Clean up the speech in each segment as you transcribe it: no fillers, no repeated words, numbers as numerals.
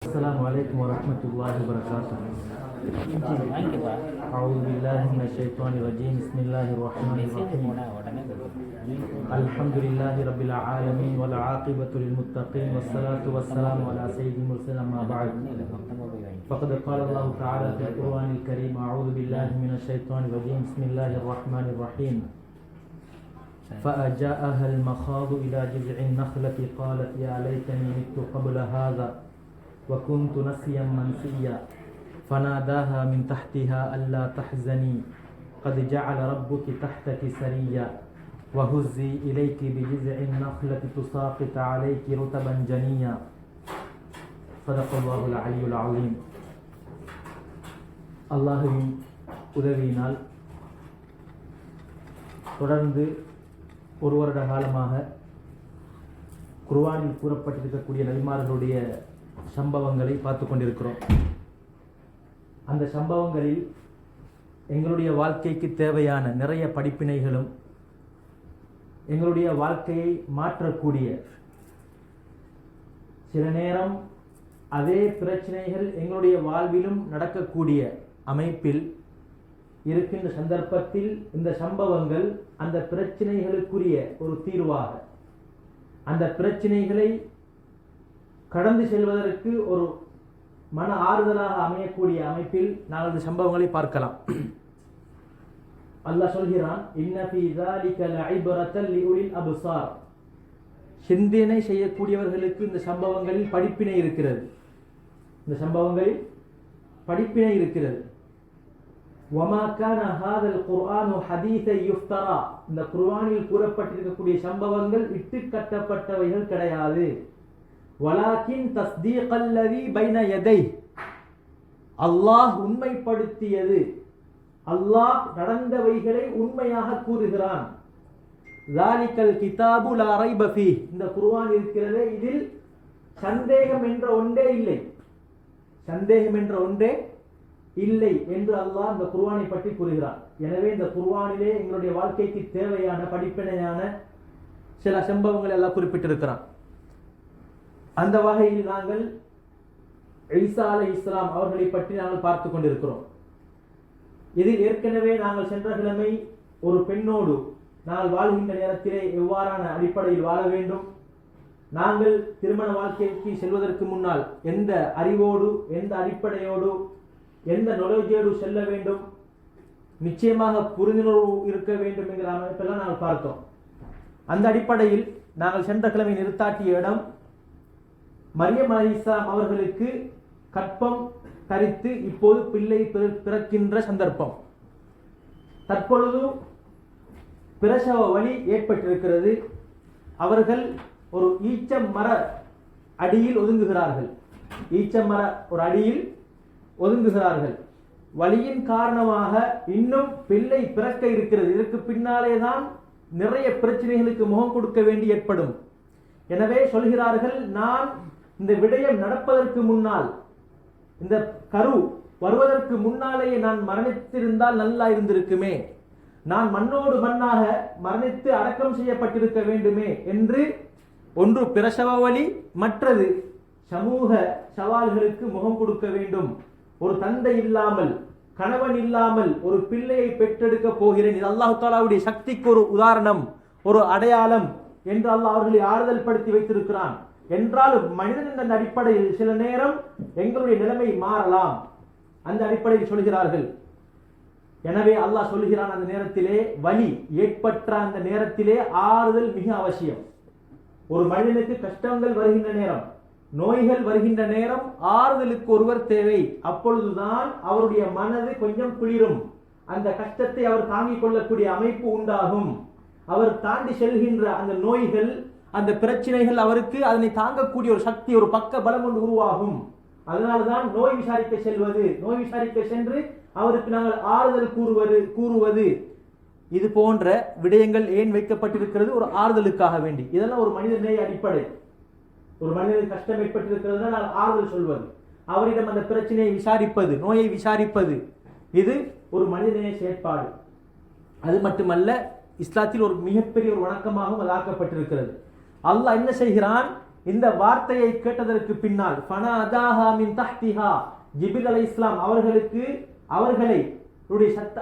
السلام عليكم ورحمة الله وبركاته. أعوذ بالله من الشيطان الرجيم. بسم الله الرحمن الرحيم. الحمد لله رب العالمين والعاقبة للمتقين والصلاة والسلام على سيد المرسلين أما بعد. فقد قال الله تعالى في القرآن الكريم: أعوذ بالله من الشيطان الرجيم. بسم الله الرحمن الرحيم. فأجاءها المخاض إلى جذع النخلة قالت يا ليتني مت قبل هذا وكنت نسيا منسيا فناداها من تحتها ألا تحزني قد جعل ربك تحتك سريا وهزي إليك بجذع النخلة تساقط عليك رطبا جنيا. صدق الله العلي العظيم. அல்லாஹ்வின் உதவியினால் தொடர்ந்து ஒரு வருட காலமாக குர்ஆனில் கூறப்பட்டிருக்கக்கூடிய நபிமார்களுடைய சம்பவங்களை பார்த்து கொண்டிருக்கிறோம். அந்த சம்பவங்களில் எங்களுடைய வாழ்க்கைக்கு தேவையான நிறைய படிப்பினைகளும் எங்களுடைய வாழ்க்கையை மாற்றக்கூடிய, சில நேரம் அதே பிரச்சனைகள் எங்களுடைய வாழ்விலும் நடக்கக்கூடிய அமைப்பில் இருக்கின்ற சந்தர்ப்பத்தில் இந்த சம்பவங்கள் அந்த பிரச்சனைகளுக்குரிய ஒரு தீர்வாக, அந்த பிரச்சனைகளை கடந்து செல்வதற்கு ஒரு மன ஆறுதலாக அமையக்கூடிய அமைப்பில் நாங்கள் இந்த சம்பவங்களை பார்க்கலாம். அல்லாஹ் சொல்கிறான், இன்ன ஃபீ ஸாலிக லஇப்ரத்தன் லிஉலில் அப்ஸார். சிந்தனை செய்யக்கூடியவர்களுக்கு இந்த சம்பவங்களில் படிப்பினை இருக்கிறது. இந்த சம்பவங்களில் படிப்பினை இருக்கிறது. وَمَا كَانَ هَذَا الْقُرْآنُ حَدِيثًا يُفْتَرَى. இந்த குர்ஆனில் கூறப்பட்டிருக்கக்கூடிய சம்பவங்கள் இட்டு கட்டப்பட்டவைகள் கிடையாது. وَلَكِنْ تَصْدِيقَ الَّذِي بَيْنَ يَدَيْهِ. அல்லாஹ் உண்மைப்படுத்தியது, அல்லாஹ் நடந்தவைகளை உண்மையாக கூறுகிறான். ذَلِكَ الْكِتَابُ لَا رَيْبَ فِيهِ. இந்த குர்ஆன் இருக்கிறதே, இதில் சந்தேகம் என்ற ஒன்றே இல்லை, சந்தேகம் என்ற ஒன்றே இல்லை என்று அல்லாஹ் இந்த குர்ஆனை பற்றி கூறுகிறான். எனவே இந்த குர்ஆனிலே எங்களுடைய வாழ்க்கைக்கு தேவையான படிப்பினையான சில சம்பவங்களை எல்லாம் குறிப்பிட்டிருக்கிறான். அந்த வகையில் நாங்கள் ஈசா அலைஹிஸ்ஸலாம் அவர்களை பற்றி நாங்கள் பார்த்து கொண்டிருக்கிறோம். இதில் ஏற்கனவே நாங்கள் சென்ற கிழமை ஒரு பெண்ணோடு நாங்கள் வாழ்கின்ற நேரத்திலே எவ்வாறான அடிப்படையில் வாழ வேண்டும், நாங்கள் திருமண வாழ்க்கைக்கு செல்வதற்கு முன்னால் எந்த அறிவோடு, எந்த அடிப்படையோடு, எந்த நொலேஜோடு செல்ல வேண்டும், நிச்சயமாக புரிந்துணர்வு இருக்க வேண்டும் என்கிற அமைப்பெல்லாம் நாங்கள் பார்த்தோம். அந்த அடிப்படையில் நாங்கள் சென்ற கிழமை நிறுத்தாட்டிய இடம், மரியம் அலைஹிஸ்ஸலாம் அவர்களுக்கு கற்பம் தரித்து இப்போது பிள்ளை பிறக்கின்ற சந்தர்ப்பம். தற்பொழுது பிரசவ வலி ஏற்பட்டிருக்கிறது. அவர்கள் ஒரு ஈச்ச மர அடியில் ஒதுங்குகிறார்கள். ஈச்ச மர ஒரு அடியில் ஒதுங்குகிறார்கள். வலியின் காரணமாக இன்னும் பிள்ளை பிறக்க இருக்கிறது. இதற்கு பின்னாலே தான் நிறைய பிரச்சனைகளுக்கு முகம் கொடுக்க வேண்டி ஏற்படும். எனவே சொல்கிறார்கள், நான் இந்த விடயம் நடப்பதற்கு முன்னால், இந்த கரு வருவதற்கு முன்னாலேயே நான் மரணித்திருந்தால் நல்லா இருந்திருக்குமே, நான் மண்ணோடு மண்ணாக மரணித்து அடக்கம் செய்யப்பட்டிருக்க வேண்டுமே என்று ஒன்று பிரசவ வலி, மற்றது சமூக சவால்களுக்கு முகம் கொடுக்க வேண்டும். ஒரு தந்தை இல்லாமல், கணவன் இல்லாமல் ஒரு பிள்ளையை பெற்றெடுக்க போகிறேன், இது அல்லாஹ் தஆலாவுடைய சக்திக்கு ஒரு உதாரணம், ஒரு அடையாளம் என்று அல்லாஹ் அவர்களை ஆறுதல் படுத்தி வைத்திருக்கிறான். என்றாலும் மனிதன் என்ற அடிப்படையில் சில நேரம் எங்களுடைய நிலைமை மாறலாம். அந்த அடிப்படையில் சொல்கிறார்கள். எனவே அல்லாஹ் சொல்கிறான், அந்த நேரத்திலே வலி ஏற்பட்ட அந்த நேரத்திலே ஆறுதல் மிக அவசியம். ஒரு மனிதனுக்கு கஷ்டங்கள் வருகின்ற நேரம், நோய்கள் வருகின்ற நேரம் ஆறுதலுக்கு ஒருவர் தேவை. அப்பொழுதுதான் அவருடைய மனது கொஞ்சம் குளிரும், அந்த கஷ்டத்தை அவர் தாங்கிக் கொள்ளக்கூடிய அமைப்பு உண்டாகும். அவர் தாண்டி செல்கின்ற அந்த நோய்கள், அந்த பிரச்சனைகள், அவருக்கு அதனை தாங்கக்கூடிய ஒரு சக்தி, ஒரு பக்க பலம் ஒன்று உருவாகும். அதனால்தான் நோய் விசாரிக்க செல்வது, நோய் விசாரிக்க சென்று அவருக்கு நாங்கள் ஆறுதல் கூறுவது இது போன்ற விடயங்கள் ஏன் வைக்கப்பட்டிருக்கிறது? ஒரு ஆறுதலுக்காக வேண்டி. இதெல்லாம் ஒரு மனிதநேய அடிப்படை. ஒரு மனிதனுக்கு கஷ்டம் ஏற்பட்டிருக்கிறது, நான் ஆறுதல் சொல்வது, அவரிடம் அந்த பிரச்சனையை விசாரிப்பது, நோயை விசாரிப்பது, இது ஒரு மனிதநேய செயற்பாடு. அது மட்டுமல்ல, இஸ்லாத்தில் ஒரு மிகப்பெரிய ஒரு வணக்கமாகவும் அது ஆக்கப்பட்டிருக்கிறது. அல்லாஹ் என்ன செய்கிறான்? இந்த வார்த்தையை கேட்டதற்கு பின்னால் ஃபனாதாஹா மின் தஹ்திஹா, ஜிப்ரீல் அலைஹிஸ்ஸலாம் அவர்களை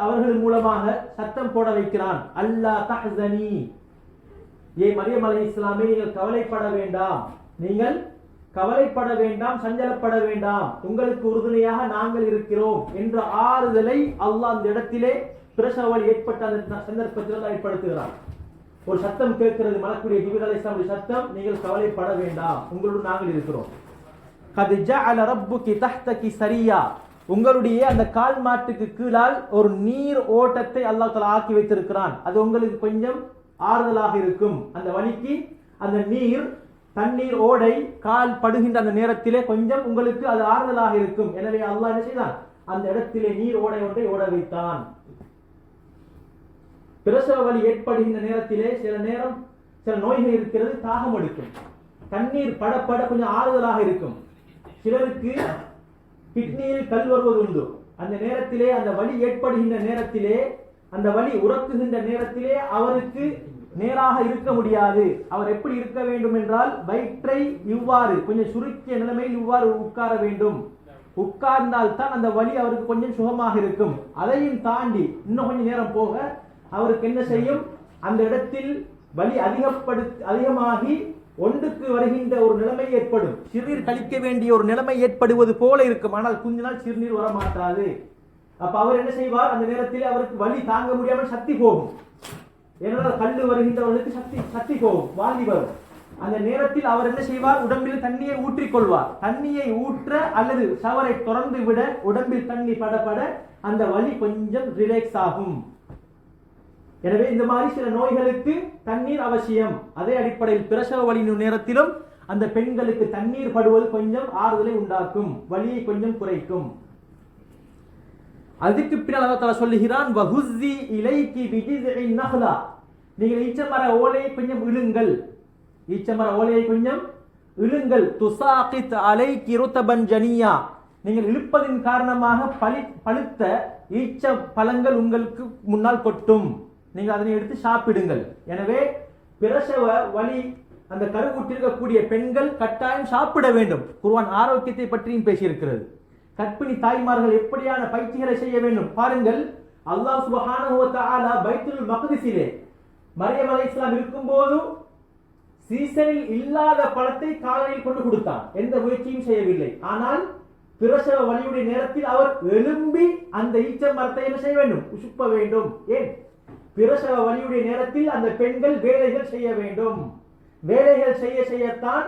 அவர்கள் மூலமாக சத்தம் போட வைக்கிறான். அல்லா தஹ்ஸனி, ஏ மரியம் அலைஹிஸ்ஸலாமே நீங்கள் கவலைப்பட வேண்டாம், நீங்கள் கவலைப்பட வேண்டாம், சஞ்சலப்பட வேண்டாம், உங்களுக்கு உறுதுணையாக நாங்கள் இருக்கிறோம் என்ற ஆறுதலை அல்லாஹ் அந்த இடத்திலே பிரசவ வலி ஏற்பட்ட அந்த சந்தர்ப்பத்தில் ஏற்படுத்துகிறான். ஒரு சத்தம் கேட்கிறது, மலக்குடைய ஜிப்ரீல் அலைஹிஸ்ஸலாமுடைய சத்தம், நீங்கள் கவலைப்பட வேண்டாம், உங்களுடன் நாங்கள் இருக்கிறோம். கத் ஜஅல ரப்புகி தஹ்தகி சரியா, உங்களுடைய அந்த கால் மாட்டுக்கு கீழால் ஒரு நீர் ஓட்டத்தை அல்லாஹ் தஆலா ஆக்கி வைத்திருக்கிறான். அது உங்களுக்கு கொஞ்சம் ஆறுதலாக இருக்கும். அந்த வலிக்கு அந்த தண்ணீர் ஓடை கால் படுகின்ற அந்த நேரத்திலே கொஞ்சம் உங்களுக்கு அது ஆறுதலாக இருக்கும். எனவே அல்லாஹ் என்ன செய்தான், அந்த இடத்திலே நீர் ஓடை ஒன்றை ஓட வைத்தான். பிரசவ வலி ஏற்படுகின்ற நேரத்திலே சில நோய்கள் இருக்கிறது, தாகம் எடுக்கும், தண்ணீர் பட கொஞ்சம் ஆறுதலாக இருக்கும். சிலருக்கு கிட்னியில் கல் வருவது உண்டு. அந்த நேரத்திலே அந்த வலி ஏற்படுகின்ற நேரத்திலே, அந்த வலி உறக்குகின்ற நேரத்திலே அவருக்கு நேராக இருக்க முடியாது. அவர் எப்படி இருக்க வேண்டும் என்றால், வயிற்றை இவ்வாறு கொஞ்சம் சுருக்கிய நிலைமையில் இவ்வாறு உட்கார வேண்டும். உட்கார்ந்தால் தான் அந்த வலி அவருக்கு கொஞ்சம் சுகமாக இருக்கும். அதையும் தாண்டி இன்னும் கொஞ்சம் நேரம் போக அவருக்கு என்ன செய்யும், அந்த இடத்தில் வலி அதிகமாகி ஒன்றுக்கு வருகின்ற ஒரு நிலைமை ஏற்படும். சிறுநீர் கழிக்க வேண்டிய ஒரு நிலைமை ஏற்படுவது போல இருக்கும். ஆனால் கொஞ்ச நாள் சிறுநீர் வர மாட்டாது. அப்ப அவர் என்ன செய்வார், அந்த நேரத்தில் அவருக்கு வலி தாங்க முடியாமல் சக்தி போகும். ஏனென்றால் கல்லு வருகின்றவர்களுக்கு சக்தி போகும், வாந்தி வரும். அந்த நேரத்தில் அவர் என்ன செய்வார், உடம்பில் தண்ணியை ஊற்றிக் கொள்வார். தண்ணியை ஊற்ற அல்லது ஷவரை தொடர்ந்து விட உடம்பில் தண்ணி பட அந்த வலி கொஞ்சம் ரிலாக்ஸ் ஆகும். எனவே இந்த மாதிரி சில நோய்களுக்கு தண்ணீர் அவசியம். அதே அடிப்படையில் பிரசவ வலியின் நேரத்திலும் அந்த பெண்களுக்கு தண்ணீர் படுவது கொஞ்சம் ஆறுதலை உண்டாக்கும், வலியை கொஞ்சம் குறைக்கும். அதுக்கு பின்னால் அல்லாஹ் தஆலா சொல்லுகிறான், வஹுஸ்ஸி இலைகி பிஜிஸ்இன் நஹ்லா, நீங்கள் ஈச்சமர ஓலையை கொஞ்சம் இழுங்கள், ஈச்சமர ஓலையை கொஞ்சம் இழுங்கள். துசாகித் அலைகி ருதபன் ஜனியா, நீங்கள் இழுப்பதின் காரணமாக பழுத்த ஈச்ச பழங்கள் உங்களுக்கு முன்னால் கொட்டும், நீங்கள் அதனை எடுத்து சாப்பிடுங்கள். எனவே பிரசவ வலி அந்த கருவுற்றிருக்கக்கூடிய பெண்கள் கட்டாயம் சாப்பிட வேண்டும். குர்ஆன் ஆரோக்கியத்தை பற்றியும் பேசியிருக்கிறது. கர்ப்பிணி தாய்மார்கள் எப்படியான பயிற்சிகளை செய்ய வேண்டும் பாருங்கள். அல்லாஹ் சுப்ஹானஹு வ தஆலா பைத்துல் மக்திஸிலே மரியம் அலைஹிஸ்ஸலாம் இருக்கும்போது சீசனில் இல்லாத பழத்தை காலையில் கொண்டு கொடுத்தான். எந்த முயற்சியும் செய்யவில்லை. ஆனால் பிரசவ வலியுடைய நேரத்தில் அவர் எழும்பி அந்த ஈச்ச மரத்தை என்ன செய்ய வேண்டும், உசுப்ப வேண்டும். ஏன், பிரசவ வலியுடைய நேரத்தில் அந்த பெண்கள் வேலைகள் செய்ய வேண்டும். வேலைகள் செய்யத்தான்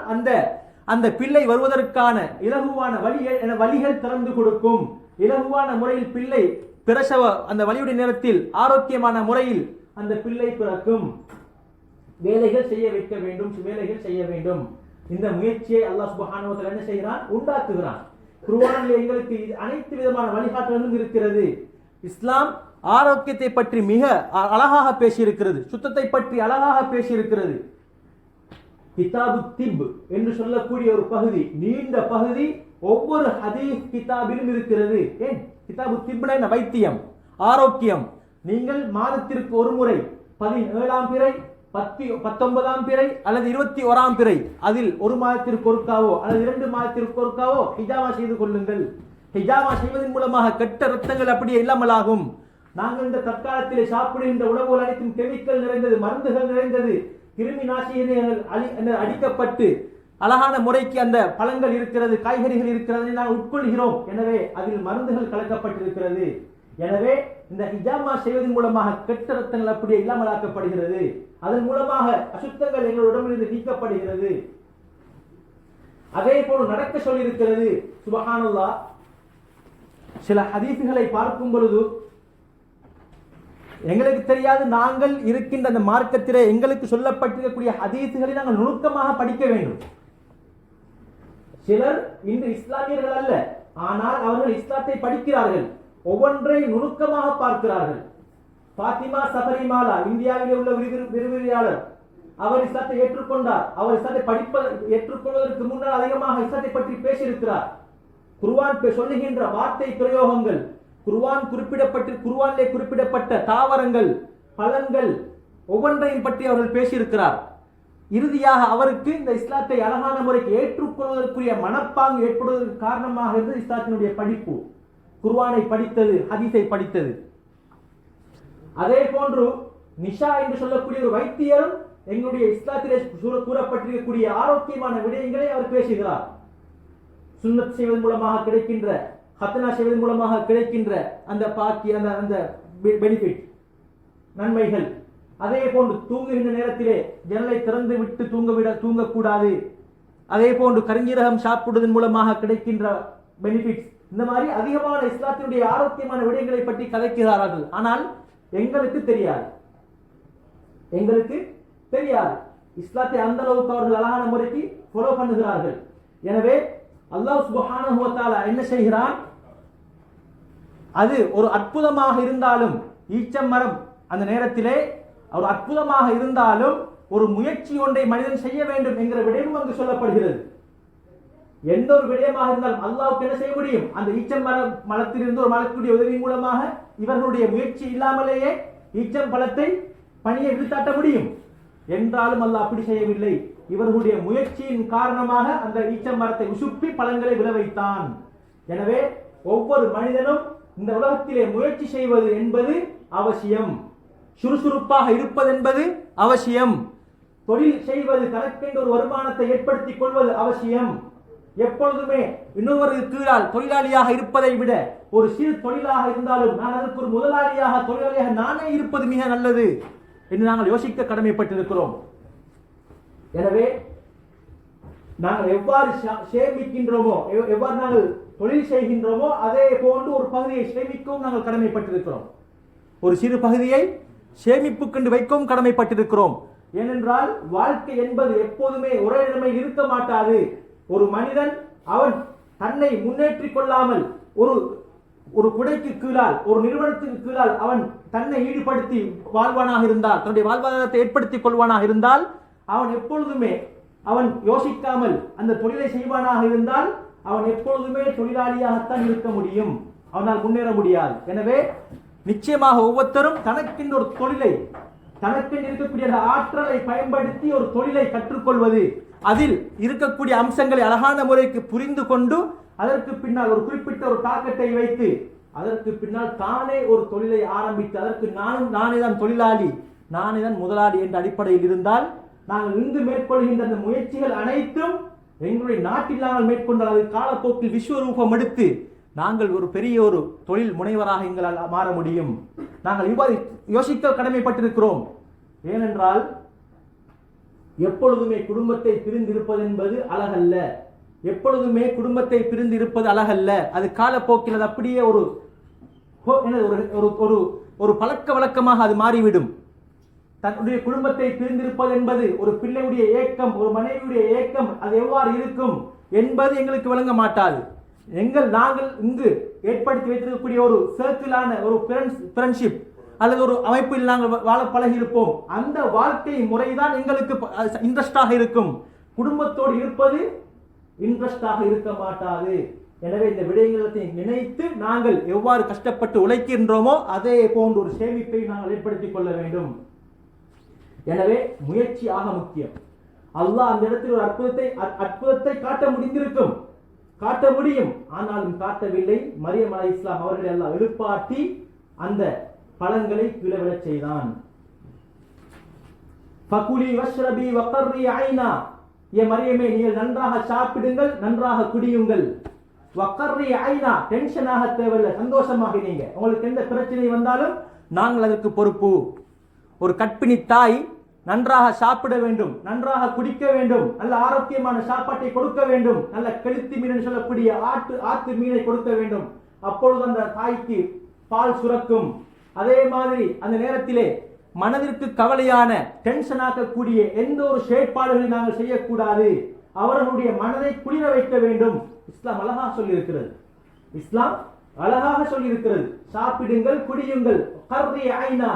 அந்த பிள்ளை வருவதற்கான இலகுவான வழிகள் திறந்து கொடுக்கும். இலகுவான முறையில் பிள்ளை பிரசவ அந்த வலியுடைய நேரத்தில் ஆரோக்கியமான முறையில் அந்த பிள்ளை பிறக்கும். வேலைகள் செய்ய வைக்க வேண்டும், வேலைகள் செய்ய வேண்டும். இந்த முயற்சியை அல்லாஹ் சுப்ஹானஹு வ தஆலா என்ன செய்கிறான், உண்டாக்குகிறான். குர்ஆனில் எங்களுக்கு அனைத்து விதமான வழிகாட்டுதலும் இருக்கிறது. இஸ்லாம் ஆரோக்கியத்தை பற்றி மிக அழகாக பேசியிருக்கிறது, சுத்தத்தை பற்றி அழகாக பேசியிருக்கிறது. கிதாபு திப் என்று சொல்லக்கூடிய ஒரு பகுதி, நீண்ட பகுதி, ஒவ்வொரு ஹதீஸ் கிதாபிலும் இருக்கிறது. ஏன், கிதாபு திப்னா என்ன, வைத்தியம், ஆரோக்கியம். நீங்கள் மாதத்திற்கு ஒரு முறை 17ஆம் பிறை, 19ஆம் பிறை அல்லது 21ஆம் பிறை, அதில் ஒரு மாதத்திற்கு ஒருக்காவோ அல்லது 2 மாதத்திற்கு ஒருக்காவோ ஹிஜாமா செய்து கொள்ளுங்கள். ஹிஜாமா செய்வதன் மூலமாக கெட்ட ரத்தங்கள் அப்படியே இல்லாமலாகும். நாங்கள் இந்த தற்காலத்திலே சாப்பிடுகின்ற உணவுகள் அனைத்தும் கெமிக்கல் நிறைந்தது, மருந்துகள் நிறைந்தது, கிருமி நாசினிகள் அடிக்கப்பட்டு அழகான முறைக்கு அந்த பழங்கள் இருக்கிறது, காய்கறிகள் இருக்கிறது, நாம் உட்கொள்கிறோம். எனவே அதில் மருந்துகள் கலக்கப்பட்டிருக்கிறது. எனவே இந்த ஹிஜாமா செய்வதன் மூலமாக கெட்ட ரத்தங்கள் அப்படியே இல்லாமலாக்கப்படுகிறது. அதன் மூலமாக அசுத்தங்கள் எங்கள் உடம்பிலிருந்து நீக்கப்படுகிறது. அதே போல் நடக்க சொல்லியிருக்கிறது. சுப்ஹானல்லாஹ், சில ஹதீஸ்களை பார்க்கும் பொழுது எங்களுக்கு தெரியாது, நாங்கள் இருக்கின்ற அந்த மார்க்கத்திலே எங்களுக்கு சொல்லப்பட்டிருக்கக்கூடிய ஹதீஸ்களை நாங்கள் நுணுக்கமாக படிக்க வேண்டும். சிலர் இன்று இஸ்லாமியர்கள் அல்ல, ஆனால் அவர்கள் இஸ்லாத்தை படிக்கிறார்கள், ஒவ்வொன்றை நுணுக்கமாக பார்க்கிறார்கள். பாத்திமா சபரிமாலா, இந்தியாவிலே உள்ள விரிவுரையாளர், அவர் இஸ்லாத்தை ஏற்றுக்கொண்டார். அவர் இஸ்லாத்தை ஏற்றுக்கொள்வதற்கு முன்னால் அதிகமாக இஸ்லாத்தை பற்றி பேசியிருக்கிறார். குர்ஆன் சொல்லுகின்ற வார்த்தை பிரயோகங்கள், குர்ஆனிலே குறிப்பிடப்பட்ட தாவரங்கள், பழங்கள் ஒவ்வொன்றையும் பற்றி அவர்கள் பேசியிருக்கிறார். இறுதியாக அவருக்கு இந்த இஸ்லாத்தை அழகான முறைக்கு ஏற்றுக்கொள்வதற்குரிய மனப்பாங்கு ஏற்படுவதற்கு காரணமாக இருந்தது இஸ்லாத்தினுடைய படிப்பு, குர்ஆனை படித்தது, ஹதீஸை படித்தது. அதே போன்று நிஷா என்று சொல்லக்கூடிய ஒரு வைத்தியரும் எங்களுடைய இஸ்லாத்திலே கூறப்பட்டிருக்கக்கூடிய ஆரோக்கியமான விடயங்களை அவர் பேசுகிறார். சுன்னத் செய்வதன் மூலமாக கிடைக்கின்ற, ஹத்னா செய்வதன் மூலமாக கிடைக்கின்ற அந்த பாக்கி அந்த பெனிஃபிட், நன்மைகள். அதே போன்று தூங்குகின்ற நேரத்திலே ஜன்னலை திறந்து விட்டு தூங்கக்கூடாது. அதே போன்று கருஞ்சீரகம் சாப்பிடுவதன் மூலமாக கிடைக்கின்ற பெனிஃபிட்ஸ், இந்த மாதிரி அதிகமான இஸ்லாத்தினுடைய ஆரோக்கியமான விடயங்களை பற்றி கதைக்கிறார்கள். ஆனால் எங்களுக்கு தெரியாது, இஸ்லாத்தை அந்த அளவுக்கு அவர்கள் அழகான முறைக்கு ஃபாலோ பண்ணுகிறார்கள். எனவே அல்லாஹ் சுப்ஹானஹு வ தஆலா என்ன செய்கிறான், அது ஒரு அற்புதமாக இருந்தாலும், ஈச்சம் மரம் அந்த நேரத்திலே ஒரு அற்புதமாக இருந்தாலும் ஒரு முயற்சி ஒன்றை மனிதன் செய்ய வேண்டும் என்கிற விடயமும் அங்கு சொல்லப்படுகிறது. எந்த ஒரு விடயமாக இருந்தாலும் அல்லாஹ்வுக்கு என்ன செய்ய முடியும், அந்த ஈச்சம் மரத்திலிருந்து ஒரு மலக்குடைய உதவி மூலமாக இவர்களுடைய முயற்சி இல்லாமலேயே ஈச்சம் பழத்தை பணியை விழுத்தாட்ட முடியும். என்றாலும் அல்லாஹ் அப்படி செய்யவில்லை. இவர்களுடைய முயற்சியின் காரணமாக அந்த ஈச்சம் மரத்தை உசுப்பி பழங்களை விளைவித்தான். எனவே ஒவ்வொரு மனிதனும் இந்த உலகத்திலே முயற்சி செய்வது என்பது அவசியம். சுறுசுறுப்பாக இருப்பது என்பது அவசியம். தொழில் செய்வது, தனக்கென்று ஒரு வருமானத்தை ஏற்படுத்திக் கொள்வது அவசியம். எப்பொழுதுமே இன்னொரு கீழால் தொழிலாளியாக இருப்பதை விட ஒரு சிறு தொழிலாக இருந்தாலும் நான் அதற்கு ஒரு முதலாளியாக, தொழிலாளியாக நானே இருப்பது மிக நல்லது என்று நாங்கள் யோசிக்க கடமைப்பட்டிருக்கிறோம். எனவே நாங்கள் எவ்வாறு சேமிக்கின்றோமோ, எவ்வாறு நாங்கள் தொழில் செய்கின்றோமோ அதே போன்று ஒரு பகுதியை சேமிக்கவும் நாங்கள் கடமைப்பட்டிருக்கிறோம். ஒரு சிறு பகுதியை சேமிப்புக்கென்று வைக்கவும் கடமைப்பட்டிருக்கிறோம். ஏனென்றால் வாழ்க்கை என்பது எப்போதுமே ஒரே நிலைமையில் இருக்க மாட்டாது. ஒரு மனிதன் அவன் தன்னை முன்னேற்றிக் கொள்ளாமல் ஒரு குடைக்கு கீழால், ஒரு நிறுவனத்துக்கு கீழால் அவன் தன்னை ஈடுபடுத்தி வாழ்வானாக இருந்தால், தன்னுடைய வாழ்வாதாரத்தை ஏற்படுத்திக் கொள்வானாக இருந்தால், அவன் எப்பொழுதுமே அவன் யோசிக்காமல் அந்த தொழிலை செய்வானாக இருந்தால் அவன் எப்பொழுதுமே தொழிலாளியாகத்தான் இருக்க முடியும், அவனால் முன்னேற முடியாது. எனவே நிச்சயமாக ஒவ்வொருத்தரும் தனக்கென்று ஒரு தொழிலை, தனக்கென்று இருக்கக்கூடிய ஆற்றலை பயன்படுத்தி ஒரு தொழிலை கற்றுக்கொள்வது, அதில் இருக்கக்கூடிய அம்சங்களை அழகான முறைக்கு புரிந்து கொண்டு அதற்கு பின்னால் ஒரு குறிப்பிட்ட ஒரு தாக்கத்தை வைத்து அதற்கு பின்னால் தானே ஒரு தொழிலை ஆரம்பித்து அதற்கு நானே தான் தொழிலாளி, நானே தான் முதலாளி என்ற அடிப்படையில் இருந்தால் நாங்கள் இங்கு மேற்கொள்கின்ற அந்த முயற்சிகள் அனைத்தும் எங்களுடைய நாட்டில் நாங்கள் மேற்கொண்டால் அது காலப்போக்கில் விஸ்வரூபம் எடுத்து நாங்கள் ஒரு பெரிய ஒரு தொழில் முனைவராக எங்களால் மாற முடியும். நாங்கள் இவ்வாறு யோசிக்க கடமைப்பட்டிருக்கிறோம். ஏனென்றால் எப்பொழுதுமே குடும்பத்தை பிரிந்திருப்பது என்பது அழகல்ல. எப்பொழுதுமே குடும்பத்தை பிரிந்திருப்பது அழகல்ல. அது காலப்போக்கில் அது அப்படியே ஒரு பழக்க வழக்கமாக அது மாறிவிடும். தன்னுடைய குடும்பத்தை பிரிந்திருப்பது என்பது ஒரு பிள்ளையுடைய ஏக்கம், ஒரு மனைவியுடைய ஏக்கம், அது எவ்வாறு இருக்கும் என்பது எங்களுக்கு விளங்க மாட்டாது. நாங்கள் இங்கு ஏற்படுத்தி வைத்திருக்கக்கூடிய ஒரு சர்க்கிளான ஒரு ஃப்ரெண்ட்ஷிப் அல்லது ஒரு அமைப்பில் நாங்கள் வாழ பழகி இருப்போம். அந்த வாழ்க்கை முறைதான் எங்களுக்கு இன்ட்ரெஸ்டாக இருக்கும். குடும்பத்தோடு இருப்பது இன்ட்ரெஸ்டாக இருக்க மாட்டாது. எனவே இந்த விடயங்களை நினைத்து நாங்கள் எவ்வாறு கஷ்டப்பட்டு உழைக்கின்றோமோ அதே போன்ற ஒரு சேமிப்பை நாங்கள் ஏற்படுத்திக் கொள்ள வேண்டும். எனவே முயற்சி ஆக முக்கியம். அல்லாஹ் அந்த இடத்தில் ஒரு அற்புதத்தை காட்ட முடியும், ஆனாலும் காட்டவில்லை. மரியம் அலைஹிஸ்ஸலாம் அவர்களை அல்லாஹ் எழுப்பாட்டி அந்த பழங்களை விழவிழச் செய்தான். ஃபகுலி வஷ்ரபி வகர்ரி ஐனா, ஏ மரியமே நீங்கள் நன்றாக சாப்பிடுங்கள், நன்றாக குடியுங்கள். வகர்ரி ஐனா, டென்ஷனாக தேவையில்லை, சந்தோஷமாக இருங்க. உங்களுக்கு எந்த பிரச்சனை வந்தாலும் நாங்கள் அதற்கு பொறுப்பு. ஒரு கர்ப்பிணி தாய் நன்றாக சாப்பிட வேண்டும், நன்றாக குடிக்க வேண்டும், நல்ல ஆரோக்கியமான சாப்பாட்டை கொடுக்க வேண்டும், நல்ல கெளுத்தி மீன் சொல்லக்கூடிய ஆத்து மீனை கொடுக்க வேண்டும். அப்பொழுது அந்த தாய்க்கு பால் சுரக்கும். அதே மாதிரி அந்த நேரத்திலே மனதிற்கு கவலையான டென்ஷன் ஆக்கக்கூடிய எந்த ஒரு செயற்பாடுகளை நாங்கள் செய்யக்கூடாது. அவர்களுடைய மனதை குளிர வைக்க வேண்டும். இஸ்லாம் அழகாக சொல்லியிருக்கிறது. சாப்பிடுங்கள், குடியுங்கள், கர்ரி ஐனா,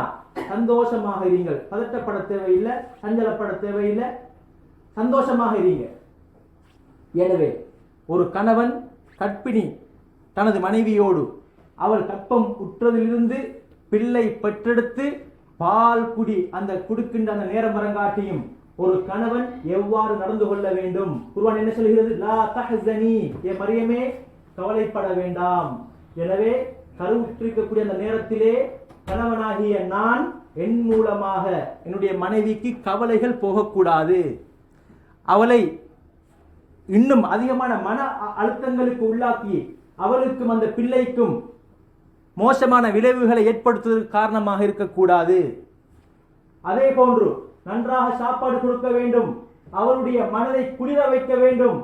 சந்தோஷமாக இருங்கள். பதட்டப்பட தேவையில்லை, சஞ்சலப்பட தேவையில்லை, சந்தோஷமாக இருங்க. எனவே ஒரு கணவன் கர்ப்பிணி தனது மனைவியோடு அவள் கற்பம் உற்றதிலிருந்து பிள்ளை பெற்றெடுத்து பால் குடி அந்த கொடுக்கின்ற அந்த நேரம் வரங்காட்டியும் ஒரு கணவன் எவ்வாறு நடந்து கொள்ள வேண்டும். குர்ஆன் என்ன சொல்கிறது? லா தஹ்ஸனி, ஏ மரியமே கவலைப்பட வேண்டாம். எனவே கருவுற்றிருக்கக்கூடிய அந்த நேரத்திலே கணவனாகிய நான் என் மூலமாக என்னுடைய மனைவிக்கு கவலைகள் போகக்கூடாது, அவளை இன்னும் அதிகமான மன அழுத்தங்களுக்கு உள்ளாக்கி அவளுக்கும் அந்த பிள்ளைக்கும் மோசமான விளைவுகளை ஏற்படுத்துவதற்கு காரணமாக இருக்கக்கூடாது. அதே போன்று நன்றாக சாப்பாடு கொடுக்க வேண்டும், அவளுடைய மனதை குளிர வைக்க வேண்டும்.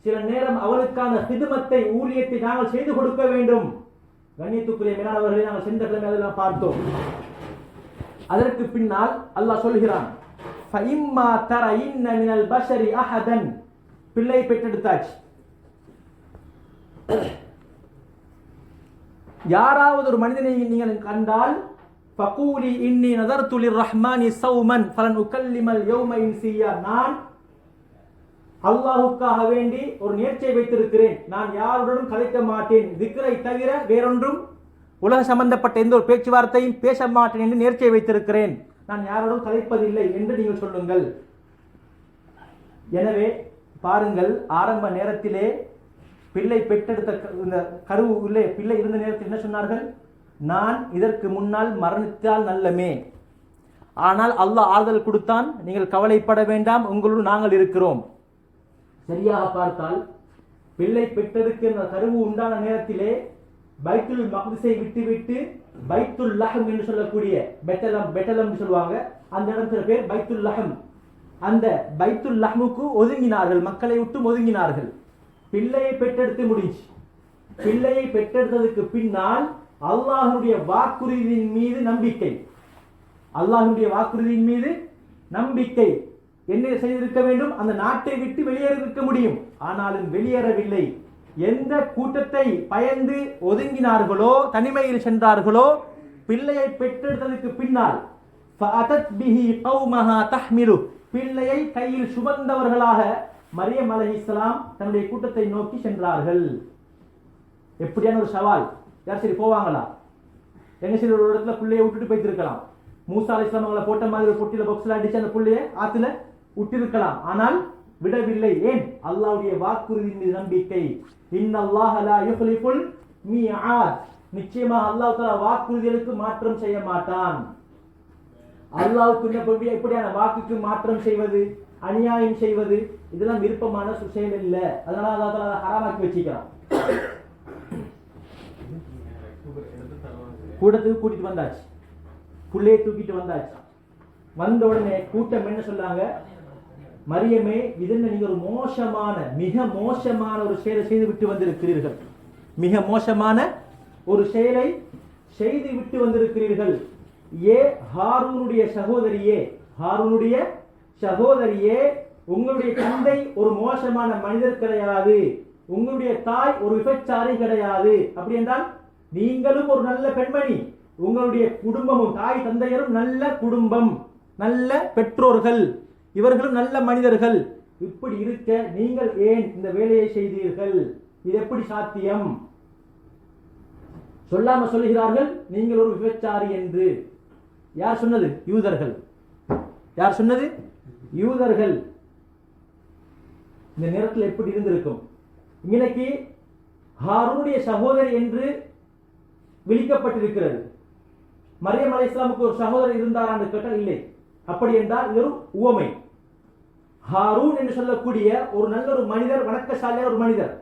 சில நேரம் அவளுக்கான ஹிதுமத்தை ஊழியத்தை நாங்கள் செய்து கொடுக்க வேண்டும். கண்ணியத்துக்குரிய மேலானவர்களை நாங்கள் சென்ற கிழமை அதெல்லாம் பார்த்தோம். அதற்கு பின்னால் அல்லாஹ் சொல்கிறான், ஃபஇம்மா தரஇன்ன மினல் பஷரி அஹதன், பிள்ளை பெற்றெடுத்தாச்சு. யாராவது ஒரு மனிதனை நீங்கள் கண்டால் ஃபகூலி இன்னி நதர்து லிர்ரஹ்மானி ஸௌமன் ஃபலன் உகல்லிமல் யௌம இன்சியா, நான் அல்லாஹ்வுக்காக வேண்டி ஒரு நேர்ச்சை வைத்திருக்கிறேன், நான் யாருடனும் கதைக்க மாட்டேன், திக்ரை தவிர வேறொன்றும் உலக சம்பந்தப்பட்ட எந்த ஒரு பேச்சுவார்த்தையும் பேச மாட்டேன் என்று நேர்ச்சை வைத்திருக்கிறேன், நான் யாரோடும் கதைப்பதில்லை என்று நீங்கள் சொல்லுங்கள். எனவே பாருங்கள், ஆரம்ப நேரத்திலே பிள்ளை பெற்றெடுத்த இந்த கருவிலே பிள்ளை இருந்த நேரத்தில் என்ன சொன்னார்கள்? நான் இதற்கு முன்னால் மரணித்தால் நல்லமே, ஆனால் அல்லாஹ் ஆறுதல் கொடுத்தான், நீங்கள் கவலைப்பட வேண்டாம், உங்களோடு நாங்கள் இருக்கிறோம். சரியாக பார்த்தால் பிள்ளை பெற்றெடுக்கின்ற கருவு உண்டான நேரத்திலே பைத்துல் மக்திஸை விட்டுவிட்டு பைத்துல் லஹம் என்று சொல்லக்கூடிய பெட்டலம் சொல்லுவாங்க, அந்த இடத்துல பேர் பைத்துல் லஹம். அந்த பைத்துல் லஹ்முக்கு ஒதுங்கினார்கள், மக்களை விட்டு ஒதுங்கினார்கள். பிள்ளையை பெற்றெடுத்து முடிஞ்சு. பிள்ளையை பெற்றெடுத்ததுக்கு பின்னால் அல்லாஹ்வுடைய வாக்குறுதியின் மீது நம்பிக்கை, அல்லாஹ்வுடைய வாக்குறுதியின் மீது நம்பிக்கை என்ன செய்திருக்க வேண்டும்? அந்த நாட்டை விட்டு வெளியேறிருக்க முடியும், ஆனாலும் வெளியேறவில்லை. எந்த கூட்டத்தை பயந்து ஒதுங்கினார்களோ, தனிமையில் சென்றார்களோ, பிள்ளையை பெற்றெடுத்ததுக்கு பின்னால் ஃபஅதத் பிஹி கௌமஹா தஹ்மிலு, பிள்ளையை கையில் சுமந்தவர்களாக மரியம் அலைஹிஸ்ஸலாம் தன்னுடைய கூட்டத்தை நோக்கி சென்றார்கள். எப்படியான ஒரு சவால்! யார் சரி போவாங்களா? எங்க சரி ஒரு இடத்துல பிள்ளையை விட்டுட்டு போய்த்திருக்கலாம். மூசா அலைஹிஸ்ஸலாம் அவங்களை போட்ட மாதிரி ஒரு பொட்டியில பாக்ஸ்ல அடிச்சு அந்த பிள்ளையை ஆத்துல விட்டிருக்கலாம், ஆனால் விடவில்லை. ஏன்? அல்லாஹ்வுடைய வாக்குறுதியின் மீது நம்பிக்கை. இன்னல்லாஹ லா யுக்லிஃபுல் மீஆத், நிச்சயமாக அல்லாஹ் தஆலா வாக்குறுதிகளுக்கு மாற்றம் செய்ய மாட்டான். அல்லாஹ்வுக்கு எப்படியான வாக்குக்கு மாற்றம் செய்வது, அநியாயம் செய்வது, இதெல்லாம் விருப்பமான செயல் இல்லை. அதனால அல்லாஹ் தஆலா ஹராமாக்கி வச்சிருக்கான். கூட்டத்துக்கு கூட்டிட்டு வந்தாச்சு, புள்ளையை தூக்கிட்டு வந்தாச்சு. வந்த உடனே கூட்டம் என்ன சொன்னாங்க? மரியமே, இதென்ன நீங்க ஒரு மோசமான, மிக மோசமான ஒரு செயலை செய்து விட்டு வந்திருக்கிறீர்கள், மிக மோசமான ஒரு செயலை செய்து விட்டு வந்திருக்கிறீர்கள். ஏ ஹாரூனுடைய சகோதரியே, ஹாரூனுடைய சகோதரியே, உங்களுடைய தந்தை ஒரு மோசமான மனிதர் கிடையாது, உங்களுடைய தாய் ஒரு விபச்சாரி கிடையாது. அப்படி என்றால் நீங்களும் ஒரு நல்ல பெண்மணி, உங்களுடைய குடும்பமும் தாய் தந்தையரும் நல்ல குடும்பம், நல்ல பெற்றோர்கள், இவர்களும் நல்ல மனிதர்கள். இப்படி இருக்க நீங்கள் ஏன் இந்த வேலையை செய்தீர்கள்? இது எப்படி சாத்தியம்? சொல்லாம சொல்லுகிறார்கள் நீங்கள் ஒரு விபச்சாரி என்று. யார் சொன்னது? யூதர்கள். யார் சொன்னது? யூதர்கள். இந்த நேரத்தில் எப்படி இருந்திருக்கும்? இன்னைக்கு ஹாரூனுடைய சகோதரி என்று விளிக்கப்பட்டிருக்கிறது. மரியம் அலைஹிஸ்ஸலாமுக்கு ஒரு சகோதரர் இருந்தாரா என்று கேட்டால் இல்லை. அப்படி என்றால் இது ஒரு உவமை. ஹாரூன் என்று சொல்லக்கூடிய ஒரு நல்ல ஒரு மனிதர், வணக்கசாலியான ஒரு மனிதர்,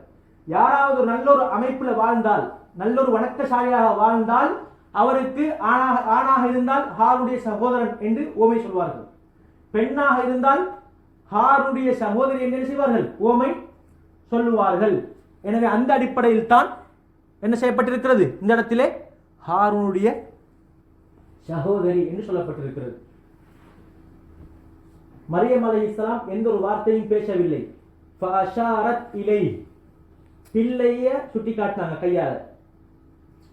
யாராவது ஒரு நல்ல ஒரு அமைப்புல வாழ்ந்தால், நல்ல ஒரு வணக்கசாலியாக வாழ்ந்தால், அவருக்கு ஆணாக இருந்தால் ஹாரூனுடைய சகோதரன் என்று உவமை சொல்வார்கள். பெண்ணாக இருந்தால் ஹாரூனுடைய சகோதரி என்று செய்வார்கள், உவமை சொல்லுவார்கள். எனவே அந்த அடிப்படையில் தான் என்ன செய்யப்பட்டிருக்கிறது? இந்த இடத்திலே ஹாரூனுடைய சகோதரி என்று சொல்லப்பட்டிருக்கிறது. மரியம் அலைஹிஸ்ஸலாம் எந்த ஒரு வார்த்தையும் பேசவில்லை. ஃபஅஷாரத் இலை, பிள்ளைய சுட்டி காட்டினாங்க கையால.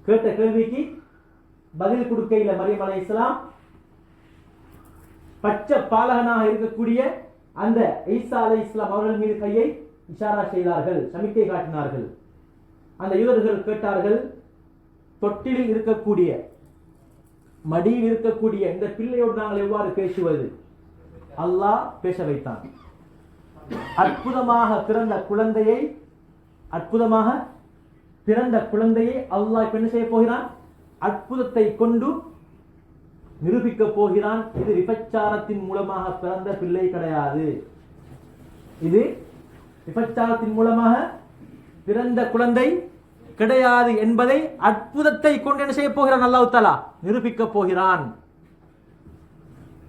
கேட்ட கேள்விக்கு பதில் கொடுக்கையில் மரியம் அலைஹிஸ்ஸலாம் பச்சை பாலகனாக இருக்கக்கூடிய அந்த ஈசா அலைஹிஸ்ஸலாம் அவர்கள் மீது கையை இஷாரா செய்தார்கள், சமிக்கை காட்டினார்கள். அந்த யூதர்கள் கேட்டார்கள், தொட்டிலில் இருக்கக்கூடிய, மடியில் இருக்கக்கூடிய இந்த பிள்ளையோடு நாங்கள் எவ்வாறு பேசுவது? அல்லாஹ் பேச வைத்தான். அற்புதமாக பிறந்த குழந்தையை அல்லாஹ் என்ன செய்ய போகிறான்? அற்புதத்தை கொண்டு நிரூபிக்க போகிறான். இது விபச்சாரத்தின் மூலமாக பிறந்த பிள்ளை கிடையாது. இது விபச்சாரத்தின் மூலமாக பிறந்த குழந்தை கிடையாது என்பதை அற்புதத்தை கொண்டு என்ன செய்ய போகிறான்? அல்லாஹ் தஆலா நிரூபிக்க போகிறான்.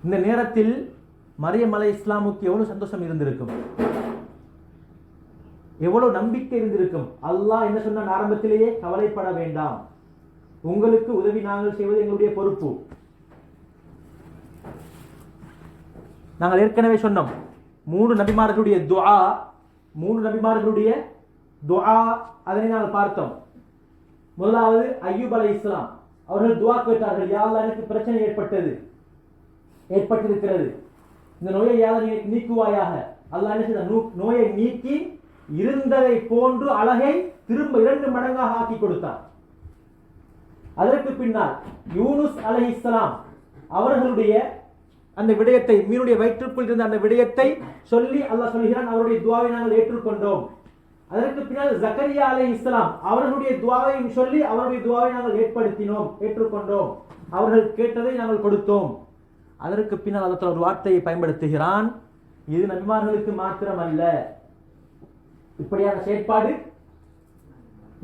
இந்த நேரத்தில் மரியம் அலைஹிஸ்ஸலாமுக்கு எவ்வளவு சந்தோஷம் இருந்திருக்கும், எவ்வளவு நம்பிக்கை இருந்திருக்கும். அல்லாஹ் என்ன சொன்ன ஆரம்பத்திலேயே, கவலைப்பட வேண்டாம், உங்களுக்கு உதவி நாங்கள் செய்வது எங்களுடைய பொறுப்பு. நாங்கள் ஏற்கனவே சொன்னோம், மூன்று நபிமார்களுடைய துஆ அதனை நாங்கள் பார்த்தோம். முதலாவது அய்யூப் அலைஹிஸ்ஸலாம் அவர்கள் துஆ கேட்டார்கள், யா அல்லாஹ் எனக்கு பிரச்சனை ஏற்பட்டிருக்கிறது, இந்த நோயை யா அல்லாஹ் எனக்கு நீக்குவாயாக. அல்லாஹ் என்ன செய்தார்? நோயை நீக்கி இருந்ததை போன்று அழகை திரும்ப 2 மடங்காக ஆக்கி கொடுத்தார். அதற்கு பின்னால் யூனுஸ் அலைஹிஸ்ஸலாம் அவர்களுடைய அந்த விடயத்தை, மீனுடைய வயிற்றுக்குள் இருந்த அந்த விடயத்தை சொல்லி அல்லாஹ் சொல்கிறான், அவருடைய துஆவை நாங்கள் ஏற்றுக்கொண்டோம். அதற்கு பின்னால் ஜக்கரியா அலைஹிஸ்ஸலாம் அவர்களுடைய துஆவையும் சொல்லி அவருடைய துஆவை நாங்கள் ஏற்றுக்கொண்டோம், அவர்கள் கேட்டதை நாங்கள் கொடுத்தோம். அதற்கு பின்னால் அல்லாஹ் ஒரு வார்த்தையை பயன்படுத்துகிறான், இது நபிமார்களுக்கு மாத்திரமல்ல, இப்படியான செயற்பாடு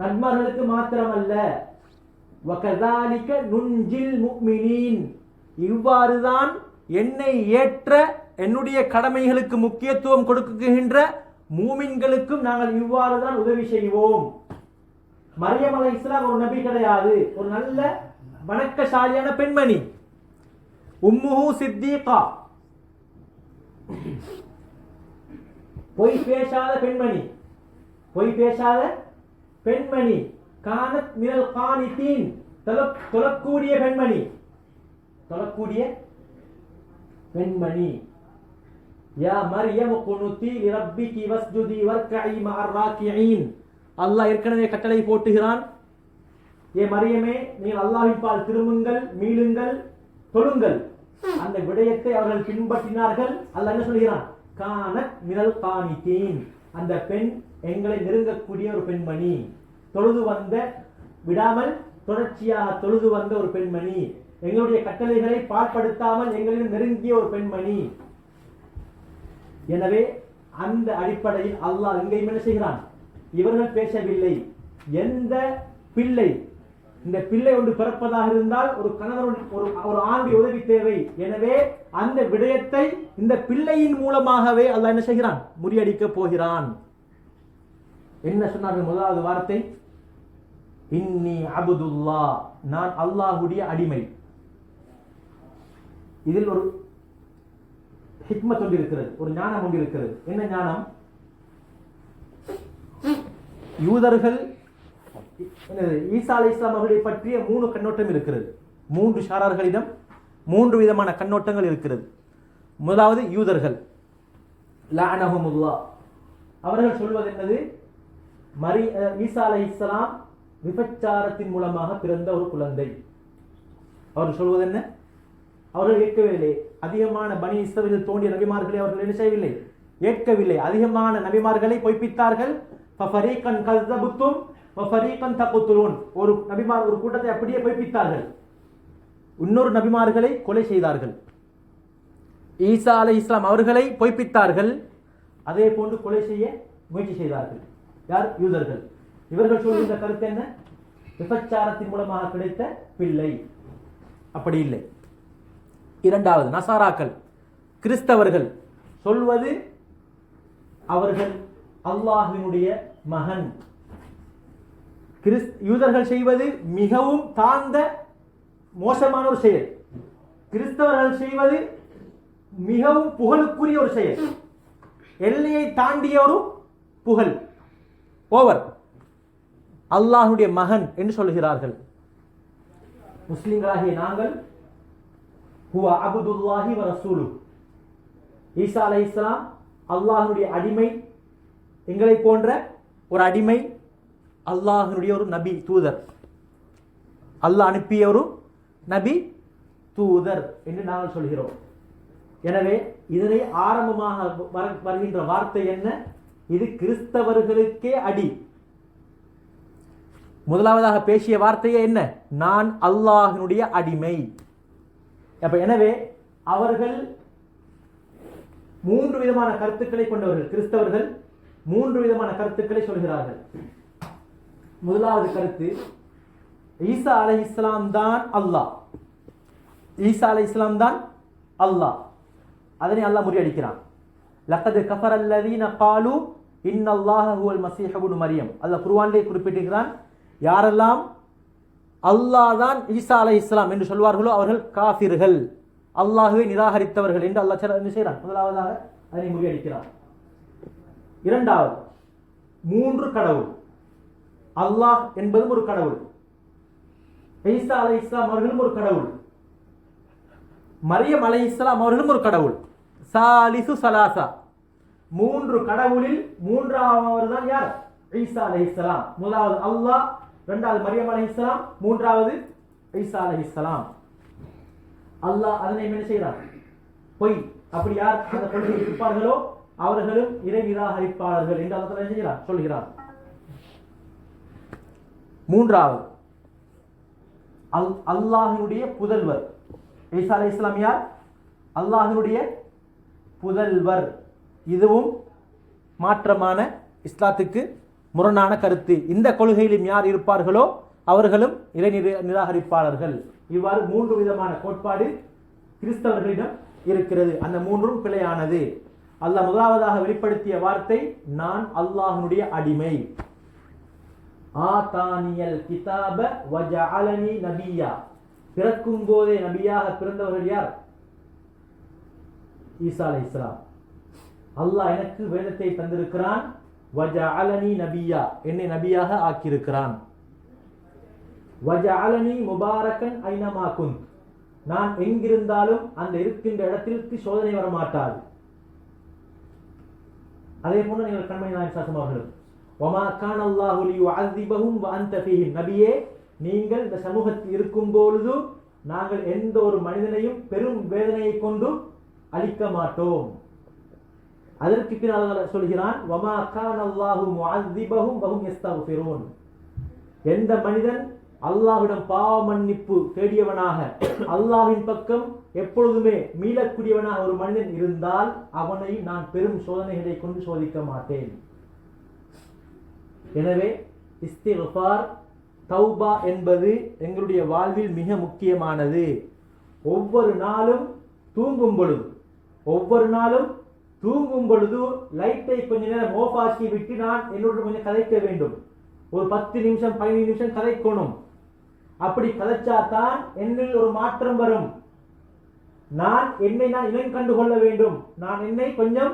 நபிமார்களுக்கு மாத்திரமல்ல, வகதாலிக நுன்ஜில் முஃமினீன், இவ்வாறுதான் என்னை ஏற்ற என்னுடைய கடமைகளுக்கு முக்கியத்துவம் கொடுக்குகின்ற மூமின்களுக்கும் நாங்கள் இவ்வாறுதான் உதவி செய்வோம். மரியம் அலைஹிஸ்ஸலாம் ஒரு நபி கிடையாது, ஒரு நல்ல வணக்கசாலியான பெண்மணி. உம்முஹு சித்தீகா, பொய் பேசாத பெண்மணி. கானத் மினல் கானிதீன், தொழக்கூடிய பெண்மணி. யா மரியம் குனுதி லிரப்பிகி வஸ்ஜுதி வர்கஇ மஅர் ராக்கிஈன். அல்லாஹ் ஏற்கனவே கட்டளை போட்டுகிறான், ஏ மரியமே நீங்கள் அல்லாஹ்வின் பால் திரும்புங்கள், மீளுங்கள், தொழுங்கள். அந்த விடயத்தை அவர்கள் பின்பற்றினார்கள். அல்லாஹ் என்ன சொல்கிறான்? கானத் மினல் கானிதீன், அந்த பெண் எங்களை நெருங்கக்கூடிய ஒரு பெண்மணி, விடாமல் தொடர்ச்சியாக தொழுது வந்த ஒரு பெண்மணி, எங்களுடைய கட்டளைகளை பாற்படுத்தாமல் எங்களிடம் நெருங்கிய ஒரு பெண்மணி. எனவே அந்த அடிப்படையில் அல்லாஹ் எங்கேயும் என்ன செய்கிறான்? இவர்கள் பேசவில்லை. எந்த பிள்ளை, இந்த பிள்ளை ஒன்று பிறப்பதாக இருந்தால் ஒரு கணவன் ஒரு ஆணுடைய உதவி தேவை. எனவே அந்த விடயத்தை இந்த பிள்ளையின் மூலமாகவே அல்லாஹ் என்ன செய்கிறான்? முறியடிக்க போகிறான். என்ன சொன்னார்கள்? முதலாவது வார்த்தை, இன்னி அபுதுல்லாஹ், நான் அல்லாஹ்வுடைய அடிமை. இதில் ஒரு ஹிக்மத் ஒன்று இருக்கிறது, ஒரு ஞானம் ஒன்று இருக்கிறது. என்ன ஞானம்? யூதர்கள் ஈசா அலைஹிஸ்ஸலாம் அவர்களை பற்றிய 3 கண்ணோட்டம் இருக்கிறது. 3 ஷாரார்களிடம் 3 விதமான கண்ணோட்டங்கள் இருக்கிறது. முதலாவது யூதர்கள், லஅனஹுமுல்லாஹ், அவர்கள் சொல்வது என்னது? ஈசா அலைஹிஸ்ஸலாம் விபச்சாரத்தின் மூலமாக பிறந்த ஒரு குழந்தை. அவர்கள் சொல்வது என்ன? அவர்கள் ஏற்கவில்லை. அதிகமான பனி இஸ்ரவேலில் தோன்றிய நபிமார்களை அவர்கள் என்ன செய்யவில்லை? ஏற்கவில்லை. அதிகமான நபிமார்களை பொய்ப்பித்தார்கள். ஃபஃபரீகன் கஸபுத்தும் வஃபரீகன் தக்துலூன், ஒரு கூட்டத்தை அப்படியே பொய்ப்பித்தார்கள், இன்னொரு நபிமார்களை கொலை செய்தார்கள். ஈசா அலைஹிஸ்ஸலாம் அவர்களை பொய்ப்பித்தார்கள், அதே போன்று கொலை செய்ய முயற்சி செய்தார்கள். யார்? யூதர்கள். இவர்கள் சொல்கின்ற கருத்து என்ன? விபச்சாரத்தின் மூலமாக கிடைத்த பிள்ளை. அப்படி இல்லை. இரண்டாவது நசாராக்கள், கிறிஸ்தவர்கள் சொல்வது அவர்கள் அல்லாஹ்வினுடைய மகன். யூதர்கள் செய்வது மிகவும் தாழ்ந்த மோசமான ஒரு செயல், கிறிஸ்தவர்கள் செய்வது மிகவும் புகழுக்குரிய ஒரு செயல், எல்லையை தாண்டிய ஒரு புகழ், ஓவர். அல்லாஹ்வுடைய மகன் என்று சொல்கிறார்கள். முஸ்லிம்களாகிய நாங்கள் ஹுவ அப்துல்லாஹி வ ரசூலுஹு, ஈசா அலைஹிஸ்ஸலாம் அல்லாஹ்வுடைய அடிமை, எங்களை போன்ற ஒரு அடிமை, அல்லாஹ்வுடைய ஒரு நபி தூதர், அல்லாஹ் அனுப்பிய ஒரு நபி தூதர் என்று நாங்கள் சொல்கிறோம். எனவே இதனை ஆரம்பமாக வருகின்ற வார்த்தை என்ன? இது கிறிஸ்தவர்களுக்கே அடி. முதலாவதாக பேசிய வார்த்தையே என்ன? நான் அல்லாஹ்வினுடைய அடிமை. அப்ப எனவே அவர்கள் 3 விதமான கருத்துக்களை கொண்டவர்கள். கிறிஸ்தவர்கள் 3 விதமான கருத்துக்களை சொல்கிறார்கள். முதலாவது கருத்து, ஈசா அலைஹிஸ்ஸலாம் தான் அல்லாஹ். ஈசா அலைஹிஸ்ஸலாம் தான் அல்லாஹ். அதனை அல்லாஹ் முறியடிக்கிறான். லக்கத் கஃபர அல்லதீன காலு இன்னல்லாஹ ஹுவல் மஸீஹ் இப்னு மரியம். அல்லாஹ் குர்ஆனிலே குறிப்பிட்டிருக்கிறான், யாரெல்லாம் அல்லாஹ் தான் ஈசா அலைஹிஸ்ஸலாம் என்று சொல்வார்களோ அவர்கள் காஃபிர்கள், அல்லாஹ்வை நிராகரித்தவர்கள் என்று அல்லாஹ் என்ன செய்கிறான்? முதலாவதாக அதனை முறியடிக்கிறான். இரண்டாவது, 3 கடவுள். அல்லாஹ் என்பதும் ஒரு கடவுள், ஈசா அலைஹிஸ்ஸலாம் அவர்களும் ஒரு கடவுள், மரியம் அலைஹிஸ்ஸலாம் அவர்களும் ஒரு கடவுள். சாலிசு சலாசா, 3 கடவுளில் 3வது தான் யார்? ஈசா அலைஹிஸ்ஸலாம். முதலாவது அல்லாஹ், இரண்டாவது மரியம் அலைஹிஸ்ஸலாம், மூன்றாவது ஈசா அலைஹிஸ்ஸலாம். அல்லாஹ் அதனை என்ன செய்கிறார்? பொய். அப்படி யார் அந்த கொள்கையில் இருப்பார்களோ அவர்களும் இறை நிராகரிப்பாளர்கள் என்று அல்லாஹ் என்ன செய்கிறார்? சொல்கிறார். மூன்றாவது, அல்லாஹ்வினுடைய புதல்வர். ஈசா அலைஹிஸ்ஸலாம் யார்? அல்லாஹ்வினுடைய புதல்வர். இதுவும் மாற்றமான, இஸ்லாத்துக்கு முரணான கருத்து. இந்த கொள்கையிலும் யார் இருப்பார்களோ அவர்களும் இறை நிராகரிப்பாளர்கள். இவ்வாறு 3 விதமான கோட்பாடு கிறிஸ்தவர்களிடம் இருக்கிறது. அந்த 3ம் பிழையானது. அல்லாஹ் முதலாவதாக வெளிப்படுத்திய வார்த்தை, நான் அல்லாஹ்வினுடைய அடிமை. ஆதானியல் கிதாப வஜஅலனி நபியா. பிறக்கும் போதே நபியாக பிறந்தவர்கள் யார்? ஈசா அலைஹிஸ்ஸலாம். அல்லாஹ் எனக்கு வேதத்தை தந்திருக்கிறான். வஜஅலனி நபியா, என்னை நபியாக ஆக்கியிருக்கிறான். வஜஅலனி முபாரக்கன் ஐனமா குந்த், நான் எங்கிருந்தாலும் அந்த இருக்கின்ற இடத்திற்கு சோதனை வர மாட்டாது. அதே போல நீங்கள் கண்மணி நாயகம் ஸல்லல்லாஹு அலைஹி வஸல்லம், வமா கான அல்லாஹு லியுஅஸிபஹும் வ அன்த ஃபீஹிம், நபியே நீங்கள் இந்த சமூகத்தில் இருக்கும் பொழுது நாங்கள் எந்த ஒரு மனிதனையும் பெரும் வேதனையை கொண்டு அழிக்க மாட்டோம். அதற்கு பின்னால் அல்லாஹ் சொல்கிறான், வமா கான அல்லாஹு முஅஸிபஹும் வ ஹும் யஸ்தக்ஃபிரூன், எந்த மனிதன் அல்லாஹ்விடம் பாவ மன்னிப்பு தேடியவனாக, அல்லாஹ்வின் பக்கம் எப்பொழுதுமே மீளக்கூடியவனாக ஒரு மனிதன் இருந்தால் அவனை நான் பெரும் சோதனைகளை கொண்டு சோதிக்க மாட்டேன். எனவே இஸ்திக்ஃபார், தௌபா என்பது எங்களுடைய வாழ்வில் மிக முக்கியமானது. ஒவ்வொரு நாளும் தூங்கும் பொழுது லைட்டை கொஞ்ச நேரம் ஆஃப் ஆக்கி விட்டு நான் என்னோட கொஞ்சம் கதைக்க வேண்டும். ஒரு 10 நிமிஷம் 15 நிமிஷம் கதைக்கணும். அப்படி கதைச்சாதான் என்னில் ஒரு மாற்றம் வரும். நான் இனம் கண்டுகொள்ள வேண்டும். நான் என்னை கொஞ்சம்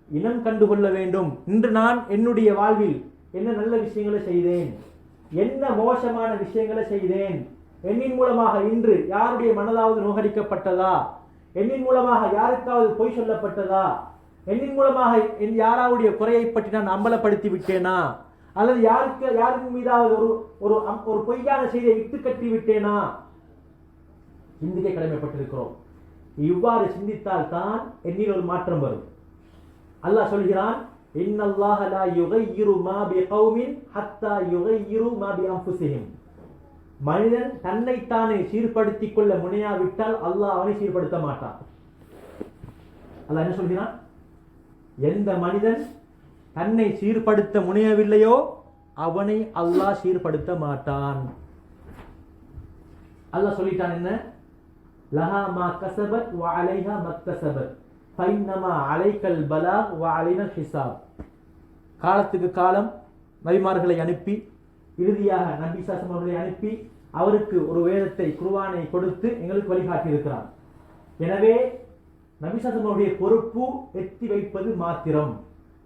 இனம் கண்டுகொள்ள வேண்டும். இன்று நான் என்னுடைய வாழ்வில் என்ன நல்ல விஷயங்களை செய்தேன், என்ன மோசமான விஷயங்களை செய்தேன், என்னின் மூலமாக இன்று யாருடைய மனதாவது நோகடிக்கப்பட்டதா, என்னின் மூலமாக யாருக்காவது பொய் சொல்லப்பட்டதா, என்னின் மூலமாக யாராவுடைய குறையை பற்றி நான் அம்பலப்படுத்தி விட்டேனா, அல்லது யாருக்கு மீதாவது ஒரு பொய்யான செய்தியை விட்டு கட்டி விட்டேனா, சிந்திக்க கடமைப்பட்டிருக்கிறோம். இவ்வாறு சிந்தித்தால் தான் என்னில் ஒரு மாற்றம் வரும். அல்லாஹ் சொல்கிறான், இன்னல்லாஹ லா யுகையிரு மா பிகௌமின் ஹத்தா யுகையிரு மா பிஅன்ஃபுஸிஹிம். மனிதன் தன்னைத்தானே சீர்படுத்திக் கொள்ள முனையாவிட்டால் அல்லாஹ் அவனை சீர்படுத்த மாட்டான். அல்லாஹ் என்ன சொல்கிறான்? எந்த மனிதன் தன்னை சீர்படுத்த முனையவில்லையோ அவனை அல்லாஹ் சீர்படுத்த மாட்டான். அல்லாஹ் சொல்லிட்டான் என்ன? லஹா மா கஸபத் வ அலைஹா மக்தஸபத் ஃபைன்னமா அலைக்கல் பலாக் வ அலைனல் ஹிசாப். காலத்துக்கு காலம் நபிமார்களை அனுப்பி, இறுதியாக நபி ஸல்லல்லாஹு அலைஹி வஸல்லம் அனுப்பி அவருக்கு ஒரு வேதத்தை குர்ஆனை கொடுத்து எங்களுக்கு வழிகாட்டி இருக்கிறார். எனவே நபி ஸல்லல்லாஹு அலைஹி வஸல்லம் பொறுப்பு எத்தி வைப்பது மாத்திரம்.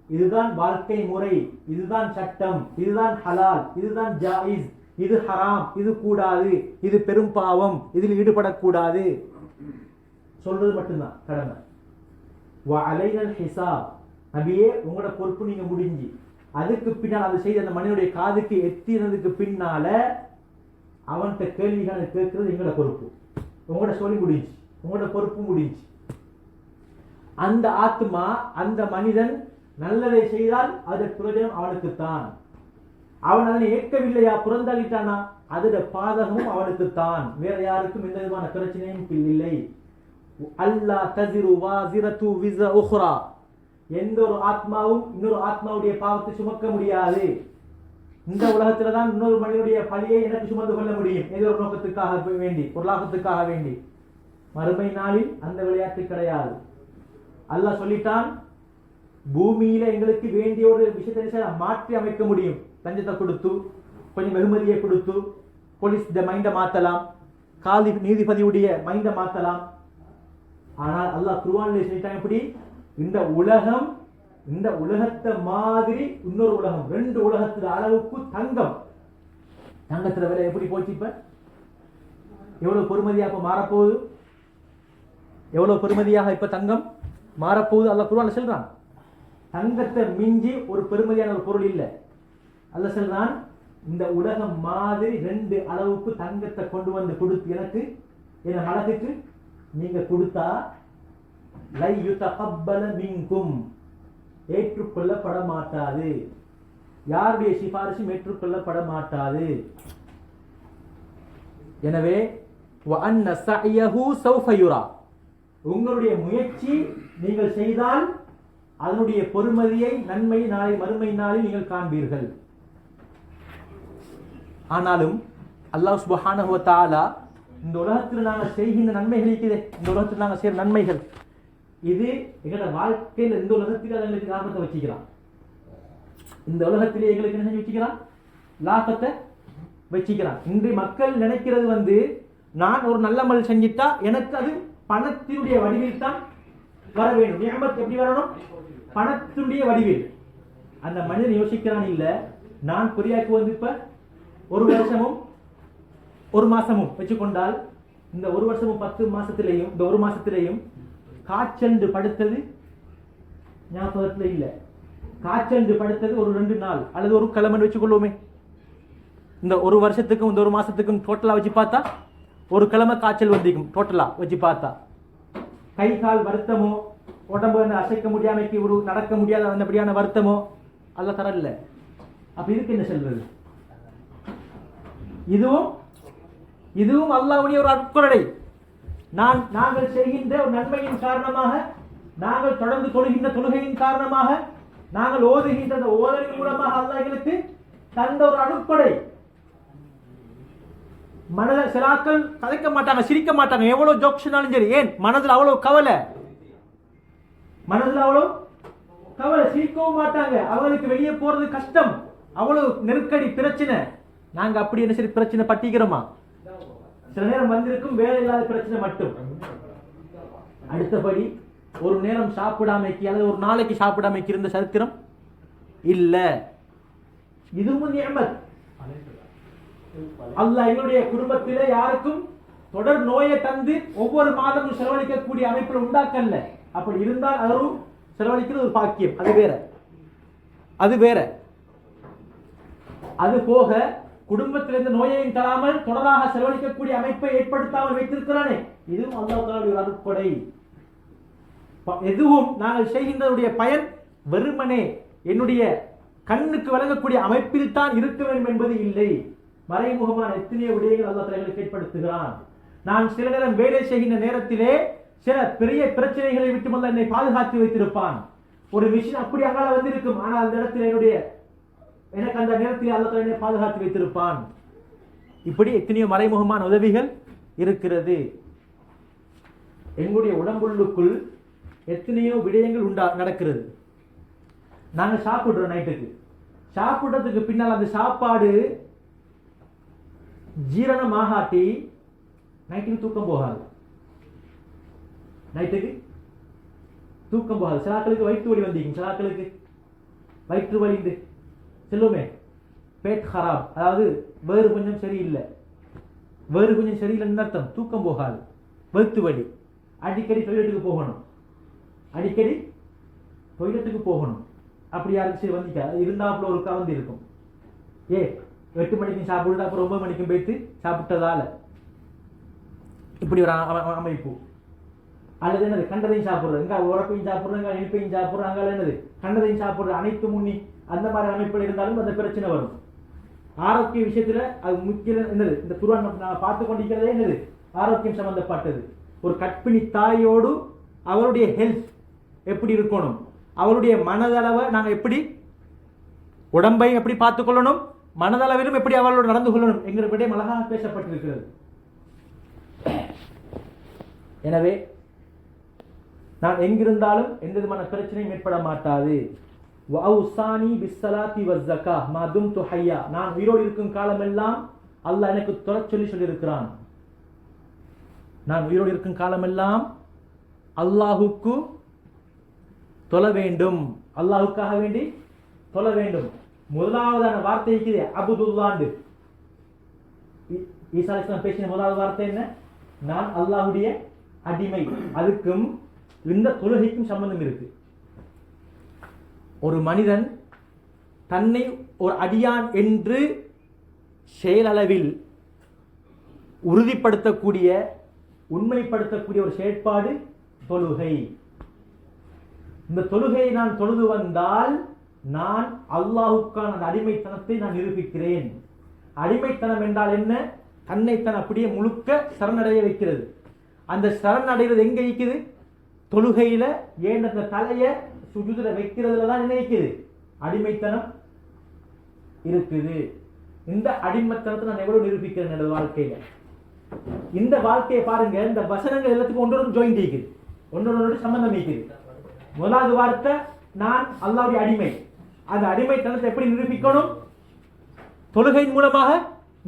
இதுதான் வாழ்க்கை முறை, இதுதான் சட்டம், இதுதான் ஹலால், இதுதான் ஜாயிஸ், இது ஹராம், இது கூடாது, இது பெரும் பாவம், இதில் ஈடுபடக்கூடாது சொல்றது மட்டும்தான் கடமை. வ அலைனல் ஹிசாப், நபியே உங்களோட பொறுப்பு நீங்க முடிஞ்சு, அதுக்கு பின்னால் அதை செய்த அந்த மனிதனுடைய காதுக்கு எத்தினதுக்கு பின்னால அவன்கிட்ட கேள்விகளை கேட்கிறது எங்களோட பொறுப்பு. உங்களோட சொல்லி முடிஞ்சு, உங்களோட பொறுப்பு முடிஞ்சு. அந்த ஆத்மா, அந்த மனிதன் நல்லதை செய்தால் அது பிரயோஜனம் அவனுக்குத்தான். அவன் அதனை ஏற்கவில்லையா, புறந்தளிட்டானா, அதோட பாதகமும் அவனுக்குத்தான், வேற யாருக்கும் எந்த விதமான பிரச்சனையும் இல்லை. அல்லா தஸிரு வாஸிரத்து விஸ்ர உக்ரா, எந்த ஒரு ஆத்மாவும் இன்னொரு ஆத்மாவுடைய பாவத்தை சுமக்க முடியாது. இந்த உலகத்துல தான் இன்னொரு மனிதனுடைய பழியை எனக்கு சுமந்து கொள்ள முடியும், ஏதோ ஒரு நோக்கத்துக்காக வேண்டி, ஒரு லாபத்துக்காக வேண்டி. மறுமை நாளில் அந்த விளையாட்டு கிடையாது. அல்லாஹ் சொல்லிட்டான், பூமியில எங்களுக்கு வேண்டிய ஒரு விஷயத்தை மாற்றி அமைக்க முடியும். லஞ்சத்தை கொடுத்து, கொஞ்சம் வெகுமதியை கொடுத்து, போலீஸ் மைண்டை மாத்தலாம், காலி நீதிபதியுடைய மைண்டை மாத்தலாம். ஆனால் அல்லாஹ் குர்ஆன்ல சொல்லிட்டான், எப்படி இந்த உலகம், இந்த உலகத்தை மாதிரி இன்னொரு உலகம், ரெண்டு உலகத்துல அளவுக்கு தங்கம், தங்கத்துல விலை எப்படி போச்சு, இப்ப எவ்வளவு பொறுமதியா இப்ப மாறப்போகுது, எவ்வளவு பெருமதியாக இப்ப தங்கம் மாறப்போகுது. அல்லாஹ் குர்ஆன்ல சொல்றான், தங்கத்தை மிஞ்சி ஒரு பெருமதியான ஒரு பொருள் இல்லை. அல்லாஹ் சொல்றான், இந்த உலகம் மாதிரி ரெண்டு அளவுக்கு தங்கத்தை கொண்டு வந்து கொடுத்து எனக்கு, என் மலக்குக்கு நீங்க கொடுத்தா லை யுதகப்பல மின்கும், ஏற்றுக்கொள்ளப்பட மாட்டாது, யாருடைய சிபாரிசும் ஏற்றுக்கொள்ளப்பட மாட்டாது. எனவே வஅன்ன ஸஅயஹு ஸௌஃப யுரா, உங்களுடைய முயற்சி நீங்கள் செய்தால் அதனுடைய பொறுமதியை, நன்மை நாளை மறுமை நாளில் நீங்கள் காண்பீர்கள். ஆனாலும் அல்லாஹ் சுப்ஹானஹு வ தஆலா இந்த உலகத்தில் நாங்கள் செய்கின்ற நன்மைகள் இருக்குது, இந்த உலகத்தில் நாங்கள் செய்கிற நன்மைகள், இது எங்களோட வாழ்க்கையில் இந்த உலகத்தில் எங்களுக்கு லாபத்தை வச்சுக்கலாம். இந்த உலகத்திலே எங்களுக்கு என்ன செஞ்சு வச்சுக்கிறான், லாபத்தை வச்சுக்கிறான். இன்று மக்கள் நினைக்கிறது நான் ஒரு நல்ல மல் செஞ்சிட்டா எனக்கு அது பணத்தினுடைய வடிவில் தான் வர வேண்டும். நியமத் எப்படி வரணும், பணத்தினுடைய வடிவில். அந்த மனிதன் யோசிக்கிறான், இல்ல நான் பொறியாக்கு இப்ப ஒரு வருஷமும் ஒரு மாசமும் வச்சுக்கொண்டால், இந்த ஒரு வருஷமும் 10 மாசத்திலையும் இந்த ஒரு மாசத்திலையும் காய்ச்சல் படுத்தது ஞாபகத்துல இல்ல, காய்ச்சல் படுத்தது ஒரு 2 நாள் அல்லது ஒரு கிழமை வச்சுக்கொள்ளுமே. இந்த ஒரு வருஷத்துக்கும் இந்த ஒரு மாசத்துக்கும் டோட்டலா வச்சு பார்த்தா ஒரு கிழமை காய்ச்சல் வந்திருக்கும். டோட்டலா வச்சு பார்த்தா கை கால் வருத்தமோ, உடம்பு அசைக்க முடியாமைக்கு ஒரு நடக்க முடியாத அந்தபடியான வருத்தமோ அல்ல தரல. அப்ப இதுக்கு என்ன சொல்றது, இதுவும் அல்லாஹ்வுடைய ஒரு அருட்கொடை. நாங்கள் செய்கின்ற ஒரு நன்மையின் காரணமாக, நாங்கள் தொடர்ந்து தொழுகின்ற தொழுகையின் காரணமாக, நாங்கள் ஓதுகின்ற ஓதலின் மூலமாக அல்லாஹ் எங்களுக்கு தந்த ஒரு அருட்கொடை. மனதில் சிலாக்கள் கதைக்க மாட்டாங்க, சிரிக்க மாட்டாங்க, எவ்வளவு ஜோக்ஸ்னாலும் சரி. ஏன் மனதில் அவ்வளவு கவலை, மனதில் அவ்வளவு கவலை, சிரிக்கவும் மாட்டாங்க. அவங்களுக்கு வெளியே போறது கஷ்டம், அவ்வளவு நெருக்கடி பிரச்சனை. நாங்க அப்படி என்ன சரி பிரச்சனை பட்டிக்கிறோமா? சில நேரம் வந்திருக்கும் வேலை இல்லாத பிரச்சனை மட்டும். அடுத்தபடி ஒரு நேரம் சாப்பிடாமைக்கு அல்லது ஒரு நாளைக்கு சாப்பிடாமைக்கு இருந்த சரித்திரம் இல்ல. இதுவும் நியமத். அல்லாஹ் எங்களுடைய குடும்பத்திலே யாருக்கும் தொடர் நோயை தந்து ஒவ்வொரு மாதமும் செலவழிக்கக்கூடிய அமைப்பில் உண்டாக்கல்ல. அப்படி இருந்தால் அதுவும் செலவழிக்கிறது ஒரு பாக்கியம், அது வேற, அது வேற. அது போக குடும்பத்திலிருந்து நோயையும் தராமல் தொடராக செலவழிக்கக்கூடிய அமைப்பை ஏற்படுத்தாமல் வைத்திருக்கிறானே, இதுவும் அல்லாஹ் தஆலாவுடைய அருட்கொடை. எதுவும் நாங்கள் செய்கின்றதுடைய பயன் வெறுமனே என்னுடைய கண்ணுக்கு வழங்கக்கூடிய அமைப்பில் தான் இருக்க வேண்டும் என்பது இல்லை. மறைமுகமான எத்தனையோ விடயங்கள் அல்லாஹ் தஆலா ஏற்படுத்துகிறான். நான் சில நேரம் வேலை செய்கின்ற நேரத்திலே சில பெரிய பிரச்சனைகளை விட்டு அல்லாஹ் என்னை பாதுகாத்து வைத்திருப்பான். ஒரு விஷயம் அப்படி அங்கால வந்திருக்கும், ஆனால் அந்த இடத்தில் எனக்கு அந்த நேரத்தில் அல்லாஹ் தஆலா என்னை பாதுகாத்து வைத்திருப்பான். இப்படி எத்தனையோ மறைமுகமான உதவிகள் இருக்கிறது. எங்களுடைய உடம்புக்குள் எத்தனையோ விடயங்கள் நடக்கிறது. நாங்கள் சாப்பிடுறோம், நைட்டுக்கு சாப்பிடுறதுக்கு பின்னால் அந்த சாப்பாடு ஜீரணமாகாட்டி நைட்டுக்கு தூக்கம் போகாது. நைட்டுக்கு தூக்கம் போகாது. சிலாக்களுக்கு வயிற்று வலி வந்திருக்கும், சிலாக்களுக்கு வயிற்று வலி செல்லுமே, பேட் ஹராப், அதாவது வேறு கொஞ்சம் சரியில்லை, வேறு கொஞ்சம் சரியில்லைன்னு அர்த்தம். தூக்கம் போகாது, வயிற்று வலி, அடிக்கடி டொய்லெட்டுக்கு போகணும், அடிக்கடி டொய்லெட்டுக்கு போகணும். அப்படி யாருக்கு சரி வந்திக்கா இருந்தாப்புல ஒரு கவர்ந்து இருக்கும். 8 மணிக்கும் சாப்பிட்டு அப்புறம் 9 மணிக்கும் போய்த்து சாப்பிட்டதால இப்படி ஒரு அமைப்பு. அல்லது என்னது கண்டதையும் சாப்பிடுறது, இங்க உரப்பையும் சாப்பிடுறாங்க, இனிப்பையும் சாப்பிடுறாங்க, என்னது கண்டதையும் சாப்பிடுற அனைத்து முன்னி அந்த மாதிரி அமைப்பில் இருந்தாலும் அந்த பிரச்சனை வரும். ஆரோக்கிய விஷயத்துல அது முக்கிய என்னது இந்த குர்ஆன் நான் பார்த்து கொண்டிருக்கிறதே என்னது ஆரோக்கியம் சம்பந்தப்பட்டது. ஒரு கற்பிணி தாயோடு அவருடைய ஹெல்த் எப்படி இருக்கணும், அவருடைய மனதளவை நாங்கள் எப்படி உடம்பை எப்படி பார்த்துக் கொள்ளணும், மனதளவிலும் எப்படி அவர்களோடு நடந்து கொள்ளணும் என்கிற விடயம் அழகாக பேசப்பட்டிருக்கிறது. எனவே நான் எங்கிருந்தாலும் எந்த விதமான பிரச்சனையும் ஏற்பட மாட்டாது. வஅவுசானி பிஸ்ஸலாத்தி வஸ்ஸகா மா தும்து ஹய்யா, நான் உயிரோடு இருக்கும் காலமெல்லாம் அல்லாஹ் எனக்கு தொழச் சொல்லி இருக்கிறான். நான் உயிரோடு இருக்கும் காலமெல்லாம் அல்லாஹுக்கு தொழ வேண்டும், அல்லாஹுக்காக வேண்டி தொழ வேண்டும். முதலாவதான வார்த்தைக்கு அபுதுல்லாண்டு ஈசா அலைஹிஸ்ஸலாம் பேசின முதலாவது வார்த்தை என்ன? நான் அல்லாஹ்வுடைய அடிமை. அதுக்கும் இந்த தொழுகைக்கும் சம்பந்தம் இருக்கு. ஒரு மனிதன் தன்னை ஒரு அடியான் என்று செயலளவில் உறுதிப்படுத்தக்கூடிய உண்மைப்படுத்தக்கூடிய ஒரு செயற்பாடு தொழுகை. இந்த தொழுகையை நான் தொழுது வந்தால் நான் அல்லாஹுக்கான அந்த அடிமைத்தனத்தை நான் நிரூபிக்கிறேன். அடிமைத்தனம் என்றால் என்ன? தன்னைத்தான் அப்படியே முழுக்க சரணடைய வைக்கிறது. அந்த சரணடைகிறது எங்க இருக்குது? தொழுகையில. ஏன் அந்த தலையை சுஜூதுல வைக்கிறதுல தான் என்ன இருக்குது? அடிமைத்தனம் இருக்குது. இந்த அடிமைத்தனத்தை நான் எவ்வளவு நிரூபிக்கிறேன் என்னோட வாழ்க்கையில. இந்த வாழ்க்கையை பாருங்க, இந்த வசனங்கள் எல்லாத்துக்கும் ஒன்றோடு ஜாயிண்ட் இருக்குது, ஒன்றோடு சம்பந்தம் இருக்குது. முதலாவது வார்த்தை நான் அல்லாஹ்வுடைய அடிமை. அந்த அடிமைத்தனத்தை எப்படி நிரூபிக்கணும்? தொழுகையின் மூலமாக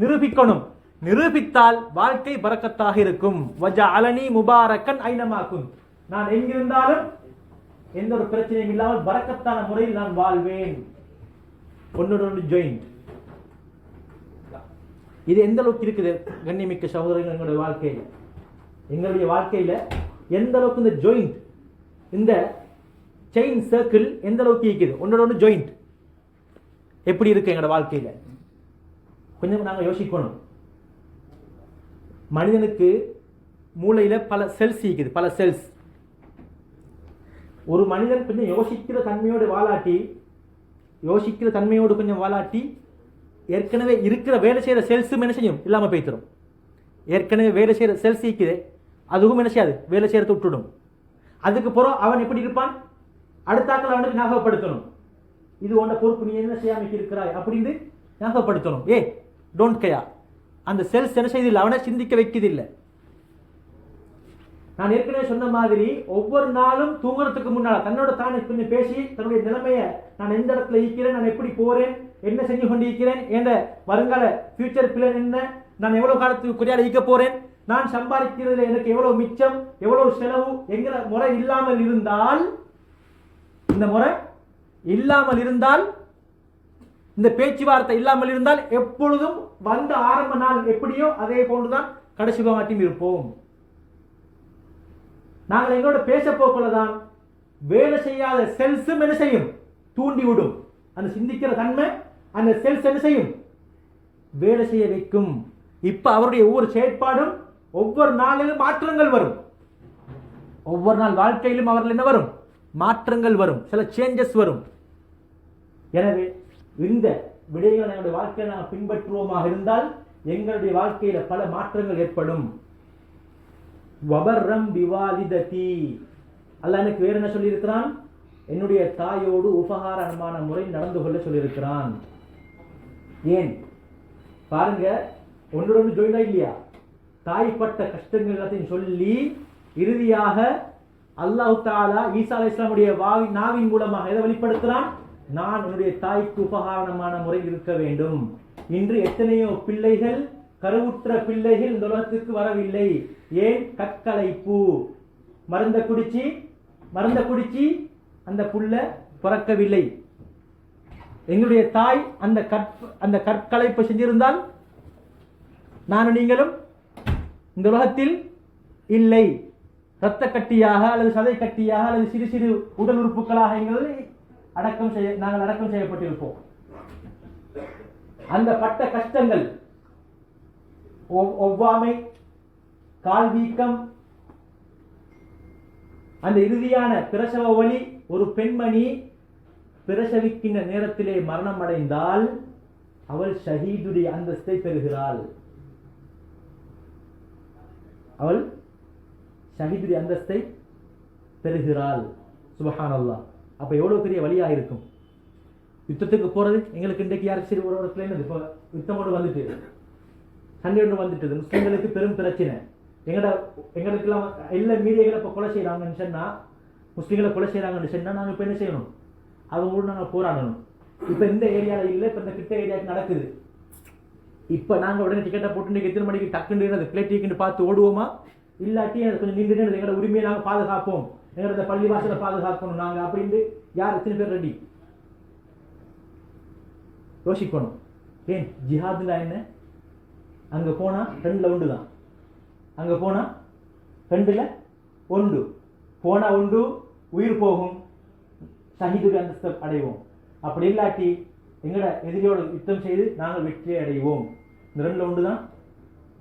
நிரூபிக்கணும். நிரூபித்தால் வாழ்க்கை பரக்கத்தாக இருக்கும். வஜஅலனி முபாரக்கன் ஐனமா குன்த், நான் எங்கிருந்தாலும் எந்த ஒரு பிரச்சனையும் இல்லாமல் பரக்கத்தான முறையில் நான் வாழ்வேன். ஒன்னோடு ஜாயிண்ட். இது எந்த அளவுக்கு இருக்குது கண்ணியமிக்க சகோதரர்கள்? எங்களுடைய வாழ்க்கையில, எங்களுடைய வாழ்க்கையில எந்த அளவுக்கு இந்த ஜாயிண்ட், இந்த செயின் சர்க்கிள் எந்த அளவுக்கு இருக்குது? ஒன்னோட ஜாயிண்ட் எப்படி இருக்கு எங்களோட வாழ்க்கையில? கொஞ்சம் நாங்கள் யோசிக்கணும். மனிதனுக்கு மூளையில பல செல்ஸ் இருக்குது, பல செல்ஸ். ஒரு மனிதன் கொஞ்சம் யோசிக்கிற தன்மையோடு கொஞ்சம் வாலாட்டி ஏற்கனவே இருக்கிற வேலை செய்யற செல்ஸும் என்ன செய்யும்? இல்லாம போய்த்திரும். ஏற்கனவே வேலை செய்யற செல்ஸ் இருக்குது, அதுவும் என்ன செய்யாது? வேலை செய்யறத விட்டுடும். அதுக்கு பிறகு அவன் எப்படி இருப்பான்? அடுத்தாக்கள் அவனுக்கு ஞாபகப்படுத்தணும், இது உன்ன பொறுப்பு, நீ என்ன செய்யாம இருக்கிறாய் அப்படின்னு ஞாபகப்படுத்தணும். Don't care. அந்த செல்ஸ் என்ன செய்தில்லை, அவனை சிந்திக்க வைக்கதில்லை. நான் ஏற்கனவே சொன்ன மாதிரி ஒவ்வொரு நாளும் தூங்குறதுக்கு முன்னால தன்னோட தானே கொஞ்சம் பேசி தன்னுடைய நிலைமையை, நான் எந்த இடத்துல இருக்கிறேன், நான் எப்படி போறேன், என்ன செஞ்சு கொண்டிருக்கிறேன், என்ற வருங்கால ஃபியூச்சர் பிளான் என்ன, நான் எவ்வளவு காலத்துக்கு குறியாட இருக்க போறேன், நான் சம்பாதிக்கிறதுல எனக்கு எவ்வளவு மிச்சம், எவ்வளவு செலவு என்கிற முறை இல்லாமல் இருந்தால், இந்த முறை இல்லாமல் இருந்தால், இந்த பேச்சுவார்த்தை இல்லாமல் இருந்தால், எப்பொழுதும் வந்த ஆரம்ப நாள் எப்படியோ அதே போன்றுதான் கடைசி மாட்டியும் இருப்போம். நாங்கள் எங்களோட பேச போக்குள்ளதான் வேலை செய்யாத செல்ஸும் என்ன செய்யும்? தூண்டிவிடும். அந்த சிந்திக்கிற தன்மை அந்த செல்ஸ் என்ன செய்யும்? வேலை செய்ய வைக்கும். இப்ப அவருடைய ஒவ்வொரு செயற்பாடும் ஒவ்வொரு நாளிலும் மாற்றங்கள் வரும். ஒவ்வொரு நாள் வாழ்க்கையிலும் அவர்கள் என்ன வரும்? மாற்றங்கள் வரும், சில சேஞ்சஸ் வரும். எனவே இந்த விடயங்களை எங்களுடைய வாழ்க்கையில் நாங்கள் பின்பற்றுவோமாக இருந்தால் எங்களுடைய வாழ்க்கையில பல மாற்றங்கள் ஏற்படும். வபர்ரம் பிவாலிததி, அல்லாஹ் எனக்கு வேற என்ன சொல்லியிருக்கிறான்? என்னுடைய தாயோடு உபகாரமான முறை நடந்து கொள்ள சொல்லியிருக்கிறான். ஏன் பாருங்க, ஒன்றோடு ஜோயினா இல்லையா? தாய்ப்பட்ட கஷ்டங்கள் எல்லாத்தையும் சொல்லி இறுதியாக அல்லாஹ் தஆலா ஈசா அலைஹிஸ்ஸலாமுடைய நாவின் மூலமாக எதை வெளிப்படுத்துறான்? நான் என்னுடைய தாய்க்கு உபகாரமான முறையில் இருக்க வேண்டும். இன்று எத்தனையோ பிள்ளைகள், கருவுற்ற பிள்ளைகள் இந்த உலகத்துக்கு வரவில்லை. ஏன்? கற்களைப்பு. மருந்த குடிச்சி அந்த புள்ள பிறக்கவில்லை. எங்களுடைய தாய் அந்த கற்களைப்பு செஞ்சிருந்தால் நானும் நீங்களும் இந்த உலகத்தில் இல்லை. இரத்த கட்டியாக அல்லது சதை கட்டியாக அல்லது சிறு சிறு உடல் உறுப்புகளாக நாங்கள் அடக்கம் செய்யப்பட்டிருப்போம். அந்த பட்ட கஷ்டங்கள், ஒவ்வாமை, கால் வீக்கம், அந்த இறுதியான பிரசவ வலி, ஒரு பெண்மணி பிரசவிக்கின்ற நேரத்திலே மரணம் அடைந்தால் அவள் ஷஹீதுடைய அந்தஸ்தை பெறுகிறாள். அவள் ஷஹீதுடைய அந்தஸ்தை பெறுகிறாள். சுப்ஹானல்லாஹ். அப்ப எவ்வளவு பெரிய வழியா இருக்கும். யுத்தத்துக்கு போறது எங்களுக்கு இன்றைக்கு யாருக்கு சரி ஒரு இடத்துல என்னது, இப்போ யுத்தம் ஒன்று வந்துட்டு, சண்டை ஒன்று வந்துட்டு, முஸ்லிம்களுக்கு பெரும் பிரச்சனை. எங்களுக்கெல்லாம் எல்லா மீடியாக்களை இப்போ கொலை செய்யறாங்கன்னு சொன்னா, முஸ்லிம்களை கொலை செய்யறாங்கன்னு சொன்னா நாங்கள் இப்போ என்ன செய்யணும், அவங்களோட நாங்கள் போராடணும். இப்போ இந்த ஏரியாவில் இல்லை, இப்போ இந்த கிட்ட ஏரியாவுக்கு நடக்குது. இப்போ நாங்கள் உடனே டிக்கெட்டை போட்டு எத்தனை மணிக்கு டக்குன்னு பிளேட் டிக்கெட் பார்த்து ஓடுவோமா, இல்லாட்டி அது கொஞ்சம் நின்று எங்களோட உரிமையை நாங்கள் பாதுகாப்போம், எங்களோட பள்ளி வாசலை பாதுகாக்கணும் நாங்கள் அப்படின்ட்டு யார் எத்தனை பேர் ரெடி? யோசிக்கணும். ஏன் ஜிஹாதுல என்ன, அங்கே போனால் 2ல் 1 தான். அங்கே போனால் 2ல் 1, போனால் 1 உயிர் போகும், ஷஹீதுடைய அந்தஸ்தை அடைவோம். அப்படி இல்லாட்டி எங்களோட எதிரியோடு யுத்தம் செய்து நாங்கள் வெற்றி அடைவோம். இந்த 2ல் 1 தான்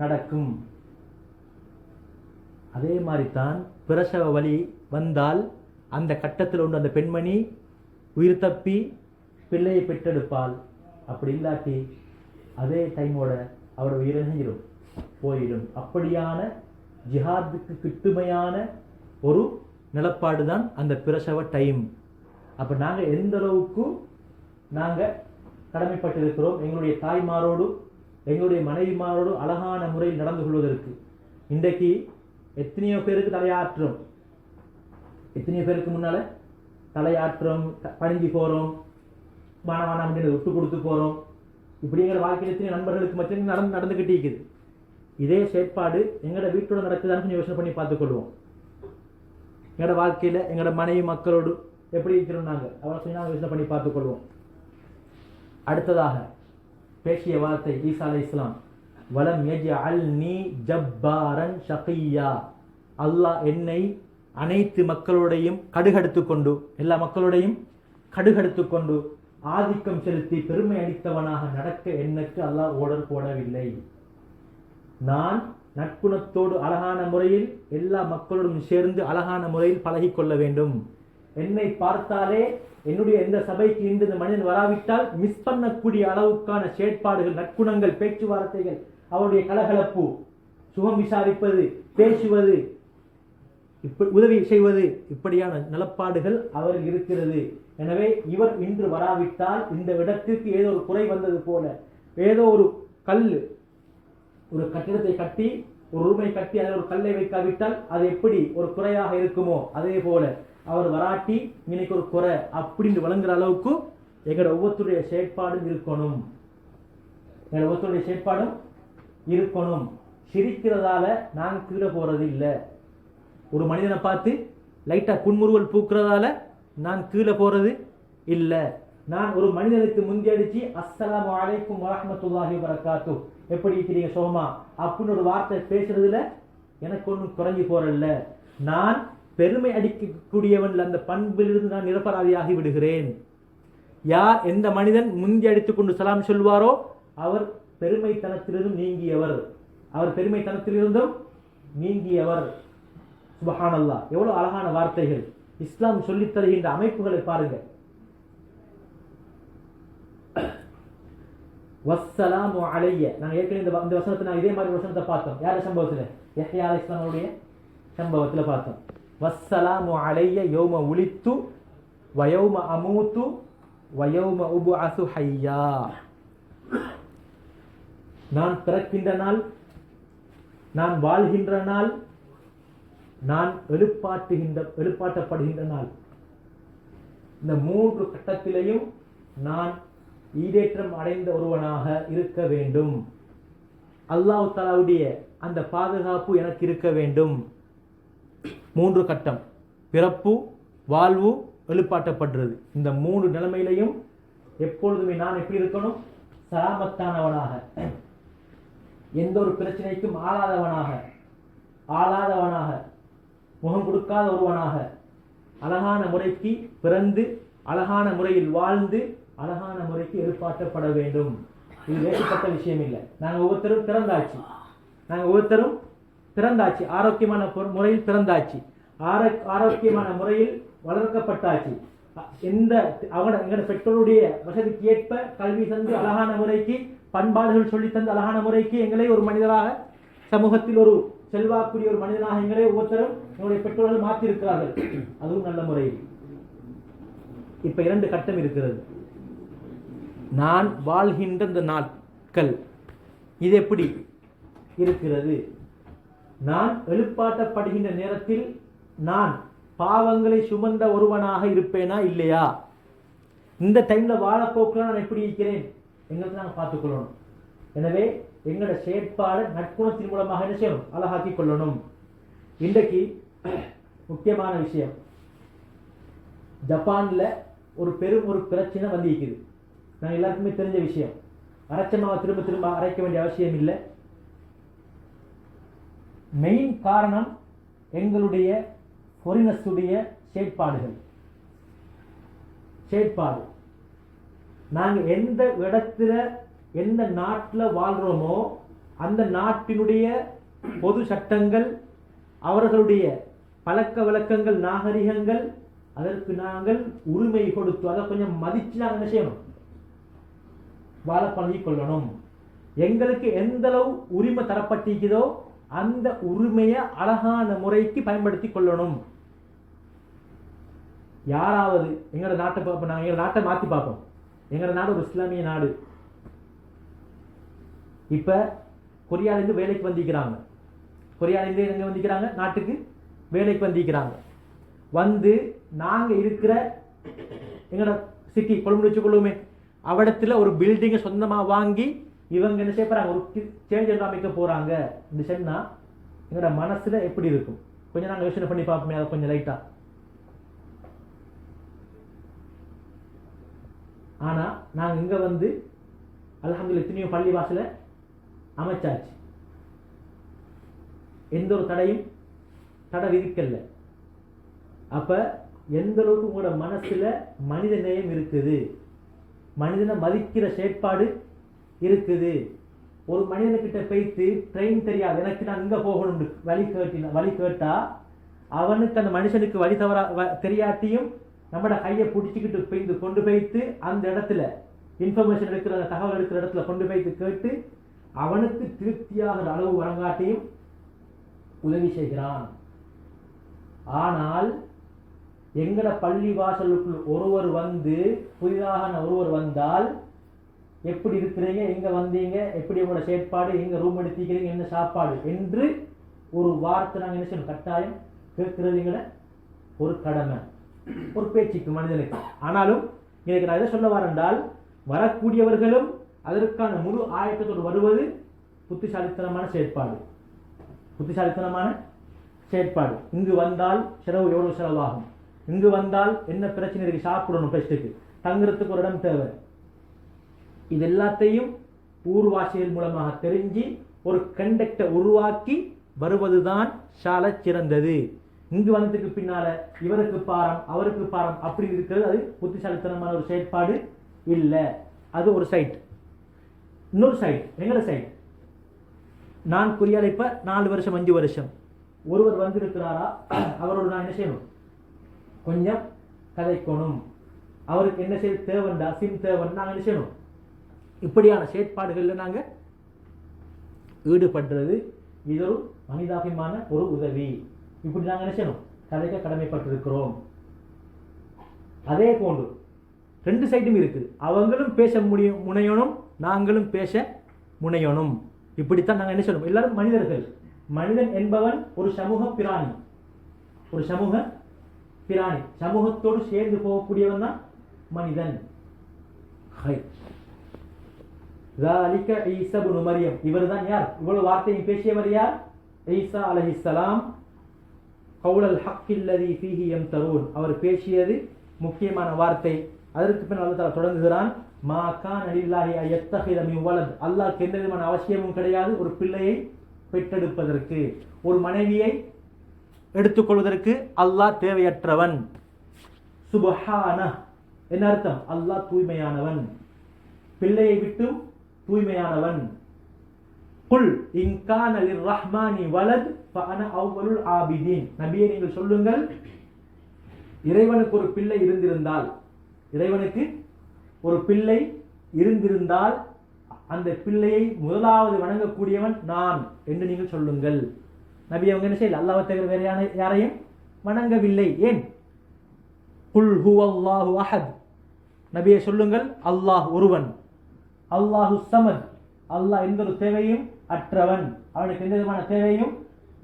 நடக்கும். அதே மாதிரி தான் பிரசவ வலி வந்தால் அந்த கட்டத்தில் உண்டு அந்த பெண்மணி உயிர் தப்பி பிள்ளையை பெற்றெடுப்பாள். அப்படி இல்லாட்டி அதே டைமோட அவரோட உயிரை செஞ்சிடும், போயிடும். அப்படியான ஜிஹாதுக்கு கிட்டுமையான ஒரு நிலப்பாடு தான் அந்த பிரசவ டைம். அப்போ நாங்கள் எந்த அளவுக்கு நாங்கள் கடமைப்பட்டிருக்கிறோம் எங்களுடைய தாய்மாரோடு எங்களுடைய மனைவிமாரோடு அழகான முறையில் நடந்து கொள்வதற்கு. இன்றைக்கு எத்தனையோ பேருக்கு தலையாற்றம், எத்தனையோ பேருக்கு முன்னால தலையாற்றம், பணிஞ்சு போகிறோம், வானம் அப்படின்னு விட்டு கொடுத்து போகிறோம். இப்படிங்கிற வாழ்க்கையில் எத்தனையோ நண்பர்களுக்கு மட்டும் நடந்துக்கிட்டே இருக்குது. இதே செயற்பாடு எங்களோட வீட்டோட நடக்குதான்னு கொஞ்சம் யோசனை பண்ணி பார்த்துக்கொள்வோம். எங்களோட வாழ்க்கையில் எங்களோட மனைவி மக்களோடு எப்படி இருக்கிறோம் நாங்கள் அவரை சொல்லி நாங்கள் யோசனை பண்ணி பார்த்துக்கொள்வோம். அடுத்ததாக பேசிய வார்த்தை ஈசா அலைஹிஸ்ஸலாம், வலம் யஜ்அல்னி ஜப்பாரன் ஷகிய்யா, அல்லாஹ் என்னை அனைத்து மக்களோடையும் கடுகடுத்து கொண்டு, எல்லா மக்களோடையும் கடுகடுத்து கொண்டு ஆதிக்கம் செலுத்தி பெருமை அளித்தவனாக நடக்க எனக்கு அல்லாஹ் ஓர்டர் போடவில்லை. நான் நட்புணத்தோடு அழகான முறையில் எல்லா மக்களோடும் சேர்ந்து அழகான முறையில் பழகி கொள்ள வேண்டும். என்னை பார்த்தாலே என்னுடைய எந்த சபைக்கு இந்த மனிதன் வராவிட்டால் மிஸ் பண்ணக்கூடிய அளவுக்கான செயற்பாடுகள், நற்குணங்கள், பேச்சுவார்த்தைகள், அவருடைய கலகலப்பு, சுகம் விசாரிப்பது, பேசுவது, இப்படி உதவி செய்வது, இப்படியான நிலப்பாடுகள் அவரில் இருக்கிறது. எனவே இவர் இன்று வராவிட்டால் இந்த இடத்திற்கு ஏதோ ஒரு குறை வந்தது போல, ஏதோ ஒரு கல், ஒரு கட்டிடத்தை கட்டி ஒரு ரூமை கட்டி அதில் ஒரு கல்லை வைக்காவிட்டால் அது எப்படி ஒரு குறையாக இருக்குமோ அதே போல அவர் வராட்டி இன்னைக்கு ஒரு குறை அப்படின்னு வழங்குற அளவுக்கு எங்களோட ஒவ்வொருத்தருடைய செயற்பாடும் இருக்கணும். எங்களோட ஒவ்வொருத்தருடைய செயற்பாடும் இருக்கணும். சிரிக்கிறதால நாங்கள் கீழே போறது இல்லை. ஒரு மனிதனை பார்த்து லைட்டா புன்முறுவல் பூக்கிறதால நான் கீழே போறது இல்லை. நான் ஒரு மனிதனுக்கு முந்தி அடிச்சு அஸ்ஸலாமு அலைக்கும் வரஹ்மத்துல்லாஹி வபரகாத்து, எப்படி இருக்கிறீங்க சோமா அப்படின்னு ஒரு வார்த்தை பேசுறதுல எனக்கு ஒன்றும் குறைஞ்சி போறதில்ல. நான் பெருமை அடிக்கக்கூடியவன் அந்த பண்பிலிருந்து நான் நிரபராதியாகி விடுகிறேன். யார் எந்த மனிதன் முந்தி அடித்துக் கொண்டு சலாம் சொல்வாரோ அவர் பெருமைத்தனத்திலிருந்தும் நீங்கியவர், அவர் பெருமைத்தனத்திலிருந்தும் நீங்கியவர். சுப்ஹானல்லாஹ், எவ்வளவு அழகான வார்த்தைகள்! இஸ்லாம் சொல்லித் தருகின்ற அமைப்புகளை பாருங்க. வஸ்ஸலாமு அலைய, நாங்க ஏற்கனவே இந்த வசனத்தை நான் இதே மாதிரி வசனத்தை பார்த்தோம். யார சம்பவத்துல? யஹ்யா அலைஹிஸ்ஸலாமுடைய சம்பவத்துல பார்த்தோம். வஸ்ஸலாமு அலைய யௌம உலித்து வ யௌம அமூத்து வ யௌம உபஅஸு ஹய்யா. நான் பிறக்கின்ற நாள், நான் வாழ்கின்ற நாள், நான் எழுப்பாட்டப்படுகின்ற நாள், இந்த 3 கட்டத்திலையும் நான் ஈடேற்றம் அடைந்த ஒருவனாக இருக்க வேண்டும். அல்லாஹ் தஆலாவுடைய அந்த பாதுகாப்பு எனக்கு இருக்க வேண்டும். 3 கட்டம்: பிறப்பு, வாழ்வு, எழுப்பாட்டப்படுறது. இந்த 3 நிலைமையிலையும் எப்பொழுதுமே நான் எப்படி இருக்கணும்? சலாமத்தானவனாக, எந்த ஒரு பிரச்சனைக்கும் ஆளாதவனாக, முகம் கொடுக்காத ஒருவனாக, அழகான முறைக்கு பிறந்து அழகான முறையில் வாழ்ந்து அழகான முறைக்கு எழுப்பாட்டப்பட வேண்டும். இது வேறுபட்ட விஷயம் இல்லை. நாங்கள் ஒவ்வொருத்தரும் பிறந்தாச்சு, ஆரோக்கியமான முறையில் பிறந்தாச்சு. ஆரோக்கியமான முறையில் வளர்க்கப்பட்டாச்சு. எங்களோட பெற்றோருடைய வசதிக்கு ஏற்ப கல்வி தந்து அழகான முறைக்கு பண்பாடுகள் சொல்லி தந்து அழகான முறைக்கு எங்களை ஒரு மனிதராக சமூகத்தில் ஒரு செல்வாக்குரிய ஒரு மனிதனாக எங்களை ஒவ்வொருத்தரும் எங்களுடைய பெற்றோர்கள் மாற்றிருக்கிறார்கள். அதுவும் நல்ல முறையில். இப்ப 2 கட்டம் இருக்கிறது. நான் வாழ்கின்ற இந்த நாட்கள் இது எப்படி இருக்கிறது? நான் எழுப்பாட்டப்படுகின்ற நேரத்தில் நான் பாவங்களை சுமந்த ஒருவனாக இருப்பேனா இல்லையா? இந்த டைம்ல வாழப்போக்கில் நான் எப்படி இருக்கிறேன் எங்களுக்கு நாங்கள் பார்த்துக்கொள்ளணும். எனவே எங்களோட செயற்பாடு நற்குணத்தின் மூலமாக என்ன செய்யணும்? அழகாக்கி கொள்ளணும். இன்றைக்கு முக்கியமான விஷயம், ஜப்பான்ல ஒரு பிரச்சனை வந்திருக்குது. நான் எல்லாருக்குமே தெரிஞ்ச விஷயம். அரைச்சமாவை திரும்ப திரும்ப அரைக்க வேண்டிய அவசியம் இல்லை. மெயின் காரணம் எங்களுடைய ஃபாரினர்ஸுடைய செயற்பாடு. நாங்கள் எந்த இடத்துல எந்த நாட்டில் வாழ்றோமோ அந்த நாட்டினுடைய பொது சட்டங்கள், அவர்களுடைய பழக்க வழக்கங்கள், நாகரிகங்கள், அதற்கு நாங்கள் உரிமை கொடுத்து அதை கொஞ்சம் மதிச்சு நாங்கள் என்ன செய்யணும்? வாழ பழகிக் கொள்ளணும். எங்களுக்கு எந்த அளவு உரிமை தரப்பட்டிருக்கிறதோ அந்த உரிமையை அழகான முறைக்கு பயன்படுத்தி கொள்ளணும். யாராவது எங்களோட நாட்டை நாங்கள் எங்களோட நாட்டை மாற்றி பார்ப்போம். எங்களோட நாடு ஒரு இஸ்லாமிய நாடு. இப்ப கொரியாவிலிருந்து வேலைக்கு வந்திருக்கிறாங்க. கொரியாவிலிருந்து எங்க வந்திருக்கிறாங்க? நாட்டுக்கு வேலைக்கு வந்திருக்கிறாங்க. வந்து நாங்க இருக்கிற எங்களோட சிட்டி கொழும்பு வச்சுக்கொள்ளுமே, அவடத்துல ஒரு பில்டிங்கை சொந்தமா வாங்கி இவங்க என்ன செய்ய போறாங்க? ஒரு சேஞ்ச் அமைக்க போறாங்க. இந்த சொன்னா எங்களோட மனசுல எப்படி இருக்கும்? கொஞ்சம் நாங்கள் யோசனை பண்ணி பார்ப்போமே. அதை கொஞ்சம் லைட்டா. ஆனா நாங்க இங்க வந்து அல்ஹம்துலில்லாஹ் எத்தனையோ பள்ளி வாசல அமைச்சாச்சு. எந்த ஒரு தடை விதிக்கல. அப்ப எந்த அளவுக்கு உங்களோட மனசுல மனித நேயம் இருக்குது, மனிதனை மதிக்கிற செயற்பாடு இருக்குது. ஒரு மனிதனுக்கிட்ட போயிட்டு ட்ரெயின் தெரியாது, எனக்கு நான் இங்க போகணும் வழி கேட்டா அவனுக்கு அந்த மனுஷனுக்கு வழி தெரியாட்டியும் நம்மட கையை பிடிச்சிக்கிட்டு போயிட்டு கொண்டு போயிட்டு அந்த இடத்துல இன்ஃபர்மேஷன் எடுக்கிற தகவல் எடுக்கிற இடத்துல கொண்டு போயிட்டு கேட்டு அவனுக்கு திருப்தியாக அளவு வழங்காட்டியும் உதவி செய்கிறான். ஆனால் எங்கட பள்ளி வாசலுக்குள் புதிதாக ஒருவர் வந்தால் எப்படி இருக்கிறீங்க, எங்க வந்தீங்க, எப்படி உங்களோட செயற்பாடு, எங்க ரூம் எடுத்திக்கிறீங்க, என்ன சாப்பாடு என்று ஒரு வார்த்தை நாங்கள் என்ன செய்யணும்? கட்டாயம் கேட்கிறதுங்கிற ஒரு கடமை, ஒரு பேச்சுக்கு மனிதனுக்கு. ஆனாலும் எனக்கு நான் எதை சொல்ல வரேன்றால், வரக்கூடியவர்களும் அதற்கான முழு ஆயத்தத்தோடு வருவது புத்திசாலித்தனமான செயற்பாடு. இங்கு வந்தால் எவ்வளவு செலவாகும், இங்கு வந்தால் என்ன பிரச்சனை இருக்கு, சாப்பிடணும், பெஸ்ட்டுக்கு தங்குறதுக்கு ஒரு இடம் தேவை. இது எல்லாத்தையும் ஊர்வாசிகள் மூலமாக தெரிஞ்சு ஒரு கண்டக்டை உருவாக்கி வருவதுதான் சால சிறந்தது. இங்கு வந்ததுக்கு பின்னால இவருக்கு பாரம் அவருக்கு பாரம் அப்படி இருக்கிறது அது புத்திசாலித்தனமான ஒரு செயற்பாடு இல்லை. அது ஒரு சைட். இன்னொரு சைட் எங்களோட சைட். நான் கொரியால இப்ப 4 வருஷம் 5 வருஷம் ஒருவர் வந்திருக்கிறாரா, அவரோட நான் என்ன செய்யணும்? கொஞ்சம் கதைக்கணும். அவருக்கு என்ன செய்ய தேவைண்டா, சிம் தேவைன்னு நாங்கள் என்ன செய்யணும்? இப்படியான செயற்பாடுகள்ல நாங்க ஈடுபடுறது இது ஒரு மனிதாபிமான ஒரு உதவி. இப்படி நாங்கள் என்ன செய்யணும்? கதைக்க கடமைப்பட்டிருக்கிறோம். அதே போன்று 2 சைடும் இருக்குது. அவங்களும் பேச முனையணும், நாங்களும் பேச முனையணும். இப்படித்தான் நாங்கள் என்ன செய்யணும்? எல்லாரும் மனிதர்கள். மனிதன் என்பவன் ஒரு சமூக பிராணி. சமூகத்தோடு சேர்ந்து போகக்கூடியவன் தான் மனிதன். மரியம் இவர்தான் யார்? இவ்வளவு வார்த்தையை பேசியவர் யார்? ஈசா அலைஹிஸ்ஸலாம். கௌலல் ஹக்கில்லதி ஃபீஹி யம்தரூன். அவர் பேசியது முக்கியமான வார்த்தை. அதற்கு பின் அல்லாஹ் தஆலா தொடங்குகிறான், மா கான லில்லாஹி அய்யத்தஹித மின் வலத். அல்லாஹ்க்கு எந்த விதமான அவசியமும் கிடையாது ஒரு பிள்ளையை பெற்றெடுப்பதற்கு, ஒரு மனைவியை எடுத்துக்கொள்வதற்கு அல்லாஹ் தேவையற்றவன். சுப்ஹானஹ் என்ன அர்த்தம்? அல்லாஹ் தூய்மையானவன், பிள்ளையை விட்டும் தூய்மையானவன். குல் இன் கான லிர்ரஹ்மானி வலத் ஃபஅன அவ்வலுல் ஆபிதீன். நபியே நீங்கள் சொல்லுங்கள், இறைவனுக்கு ஒரு பிள்ளை இருந்திருந்தால், இறைவனுக்கு ஒரு பிள்ளை இருந்திருந்தால் அந்த பிள்ளையை முதலாவது வணங்கக்கூடியவன் நான் என்று நீங்கள் சொல்லுங்கள். நபி அவங்க என்ன செய்யல, அல்லாஹ்வை தவிர வேற யாரையும் வணங்கவில்லை. ஏன்? குல் ஹுவல்லாஹு அஹத். நபியை சொல்லுங்கள், அல்லாஹ் ஒருவன். அல்லாஹு ஸமத், அல்லாஹ் எந்த ஒரு தேவையும் அற்றவன், அவனுக்கு எந்த விதமான தேவையும்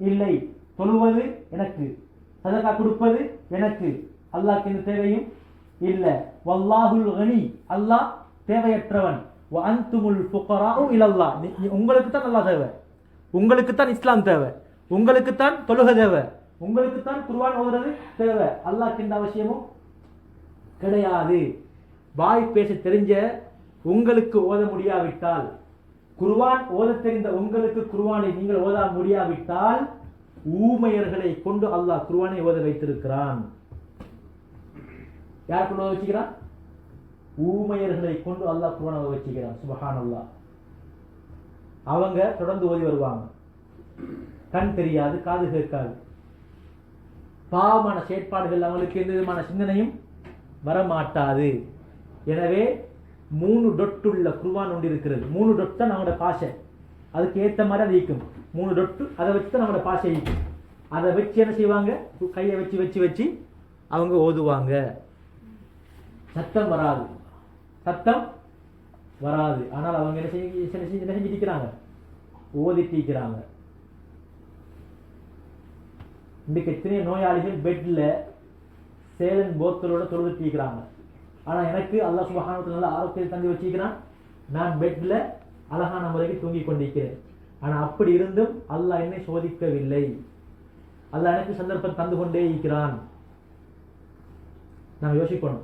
இல்லை. தொழுவது எனக்கு, சதகா கொடுப்பது எனக்கு, அல்லாஹ்க்கு எந்த தேவையும் இல்லை. வல்லாஹுல் கனி, அல்லாஹ் தேவையற்றவன். வ அன்துமுல் ஃபுகராஉ இலல்லாஹ், உங்களுக்கு தான் அல்லாஹ் தேவை, உங்களுக்கு தான் இஸ்லாம் தேவை, உங்களுக்கு தான் தொழுகை தேவை, உங்களுக்கு தான் குர்ஆன் ஓதுறது தேவை. அல்லாஹ்க்கு எந்த அவசியமும் கிடையாது. வாய் பேச தெரிஞ்ச உங்களுக்கு ஓத முடியாவிட்டால், குர்ஆன் ஓத தெரிந்த உங்களுக்கு குர்ஆனை நீங்கள் ஓத முடியாவிட்டால், ஊமையர்களை கொண்டு அல்லாஹ் குர்ஆனை ஓத வைத்திருக்கிறான். யார் கொண்டு ஓத வச்சுக்கிறான்? ஊமையர்களை கொண்டு அல்லாஹ் குர்ஆனை ஓத வச்சுக்கிறான். சுப்ஹானல்லாஹ். அவங்க தொடர்ந்து ஓதி வருவாங்க. கண் தெரியாது, காது கேட்காது, பாவமான செயற்பாடுகள் அவங்களுக்கு எந்த விதமான சிந்தனையும் வரமாட்டாது. எனவே 3 டொட்டுள்ள குர்ஆன் ஒன்று இருக்கிறது. 3 டொட் தான் நம்மளோட பாஷை, அதுக்கு ஏற்ற மாதிரி அது ஈக்கும். 3 டொட்டு, அதை வச்சு தான் நம்மளோட பாஷை ஈக்கும். அதை வச்சு என்ன செய்வாங்க, கையை வச்சு வச்சு வச்சு அவங்க ஓதுவாங்க. சத்தம் வராது, சத்தம் வராது. ஆனால் அவங்க என்ன செஞ்சிருக்கிறாங்க, ஓதிட்டிருக்கிறாங்க. இன்றைக்கு எத்தனை நோயாளிகள் பெட்ல சேலன் போத்தலோட தொழுதுட்டிருக்கிறாங்க. ஆனால் எனக்கு அல்லாஹ் சுப்ஹானஹு வ தஆலா ஆரோக்கியத்தை தந்து வச்சிருக்கிறான். நான் பெட்ல அழகான முறைக்கு தூங்கிக் கொண்டிருக்கிறேன். ஆனால் அப்படி இருந்தும் அல்லாஹ் என்னை சோதிக்கவில்லை. அல்லாஹ் எனக்கு சந்தர்ப்பம் தந்து கொண்டே இருக்கிறான். நாம் யோசிக்கணும்.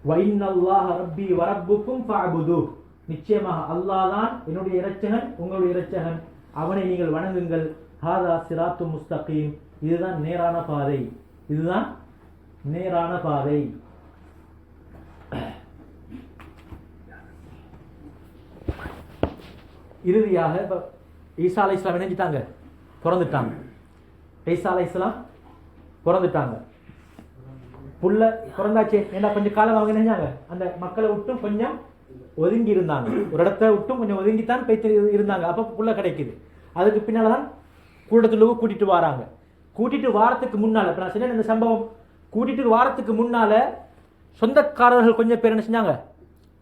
வஇன்னல்லாஹ ரப்பி வ ரப்புக்கும் ஃபஅபுது, நிச்சயமாக அல்லாஹ் தான் என்னுடைய இரட்சகன், உங்களுடைய இரட்சகன், அவனை நீங்கள் வணங்குங்கள். ஹாதா சிராத்து முஸ்தகீம், இதுதான் நேரான பாதை, இதுதான் நேரான பாதை. இறுதியாக ஈசா அலைஹிஸ்ஸலாம் இணைஞ்சிட்டாங்க, பிறந்துட்டாங்க. ஈசா அலைஹிஸ்ஸலாம் பிறந்துட்டாங்க. புள்ள பிறந்தாச்சே, ஏன்னா கொஞ்சம் காலம் அவங்க நினைஞ்சாங்க, அந்த மக்களை விட்டும் கொஞ்சம் ஒதுங்கி இருந்தாங்க, ஒரு இடத்த விட்டும் கொஞ்சம் ஒதுங்கித்தான் போய்த்து இருந்தாங்க. அப்போ புள்ள கிடைக்குது. அதுக்கு பின்னால தான் கூட்டத்துலவு கூட்டிட்டு வராங்க. கூட்டிட்டு வாரத்துக்கு முன்னால, இப்போ நான் சொன்னேன் இந்த சம்பவம், கூட்டிட்டு வாரத்துக்கு முன்னால சொந்தக்காரர்கள் கொஞ்சம் பேர் என்ன செஞ்சாங்க,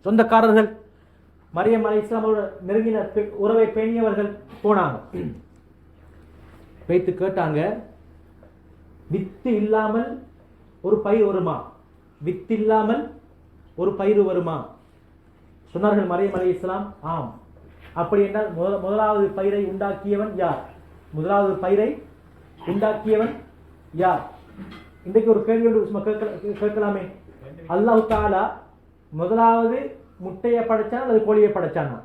சொந்தக்காரர்கள் மரியம் அலைஹிஸ்ஸலாமோட நெருங்கின உறவை பேணியவர்கள் போனாங்க. வைத்து கேட்டாங்க, வித்து இல்லாமல் ஒரு பயிர் வருமா, வித்து இல்லாமல் ஒரு பயிர் வருமா? சொன்னார்கள் மரியம் அலைஹிஸ்ஸலாம், ஆம். அப்படி என்றால் முதலாவது பயிரை உண்டாக்கியவன் யார்? முதலாவது பயிரை உண்டாக்கியவன் யார்? இன்றைக்கு ஒரு கேள்வி ஒன்று கேட்கலாமே, அல்லாஹ் தஆலா முதலாவது முட்டையை படைச்சானா அல்லது கோழியை படைச்சானா?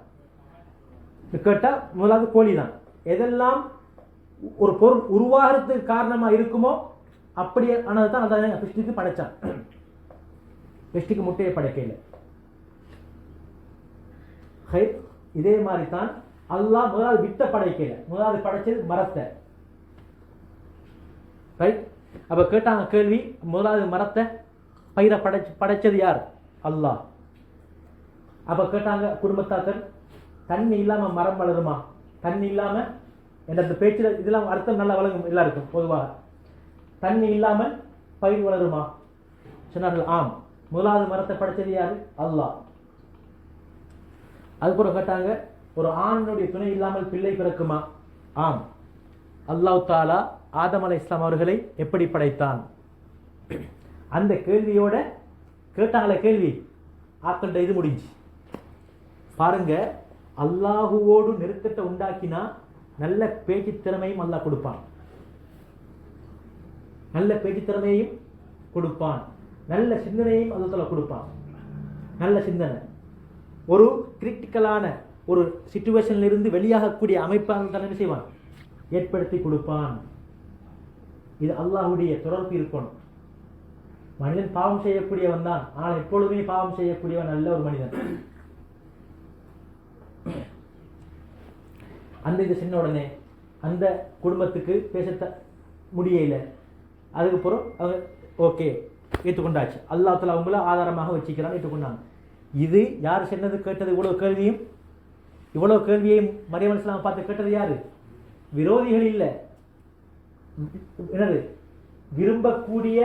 கேட்டா முதலாவது கோழி தான். எதெல்லாம் ஒரு பொருள் உருவாகிறதுக்கு காரணமா இருக்குமோ அப்படியே ஆனதுதான் அதான் பிஸ்டிக்கு படைச்சான். பிஸ்டிக்கு முட்டையை படைக்கல. இதே மாதிரி தான் அல்லாஹ் முதலாவது வித்தை படைக்கல, முதலாவது படைச்சது மரத்தை. ரைட்? அப்ப கேட்டாங்க கேள்வி, முதலாவது மரத்தை பயிரை படைச்சது யார்? அல்லாஹ். அப்ப கேட்டாங்க குடும்பத்தாக்கள், தண்ணி இல்லாம மரம் வளருமா? தண்ணி இல்லாம, என்ற பேச்சுல இதெல்லாம் அர்த்தம் நல்லா வழங்கும் எல்லாருக்கும் பொதுவாக. தண்ணி இல்லாமல் பயிர் வளருமா? சொன்னார்கள், ஆம். முதலாவது மரத்தை படைச்சது யாரு? அல்லாஹ். அதுக்கப்புறம் கேட்டாங்க, ஒரு ஆணுடைய துணை இல்லாமல் பிள்ளை பிறக்குமா? ஆம். அல்லாஹ் தஆலா ஆதம் அலைஹிஸ்ஸலாம் அவர்களை எப்படி படைத்தான்? அந்த கேள்வியோட கேட்டாங்களே கேள்வி, ஆக்கள்கிட்ட இது முடிஞ்சு. பாருங்க, அல்லாஹுவோடு நெருக்கத்தை உண்டாக்கினா நல்ல பேச்சு திறமையும் அல்லாஹ் கொடுப்பான், நல்ல பேச்சு திறமையையும் கொடுப்பான், நல்ல சிந்தனையையும் அல்லாஹ் கொடுப்பான். நல்ல சிந்தனை, ஒரு கிரிட்டிக்கலான ஒரு சிச்சுவேஷன்ல இருந்து வெளியாகக்கூடிய அமைப்பாக என்ன செய்வான், ஏற்படுத்தி கொடுப்பான். இது அல்லாஹ்வுடைய தொடர்பு இருக்கணும். மனிதன் பாவம் செய்யக்கூடியவன் தான், ஆனால் எப்பொழுதுமே பாவம் செய்யக்கூடியவன் நல்ல ஒரு மனிதன். அந்த இது சின்ன உடனே அந்த குடும்பத்துக்கு பேச முடியல. அதுக்கப்புறம் அவங்க ஓகே ஏற்றுக்கொண்டாச்சு. அல்லாஹ் தஆலா அவங்கள ஆதாரமாக வச்சுக்கிறான்னு ஏற்றுக்கொண்டாங்க. இது யார் சொன்னது கேட்டது? இவ்வளோ கேள்வியையும் மரியம் அலைஹிஸ்ஸலாம் பார்த்து கேட்டது யாரு? விரோதிகள் இல்லை, என்னது விரும்பக்கூடிய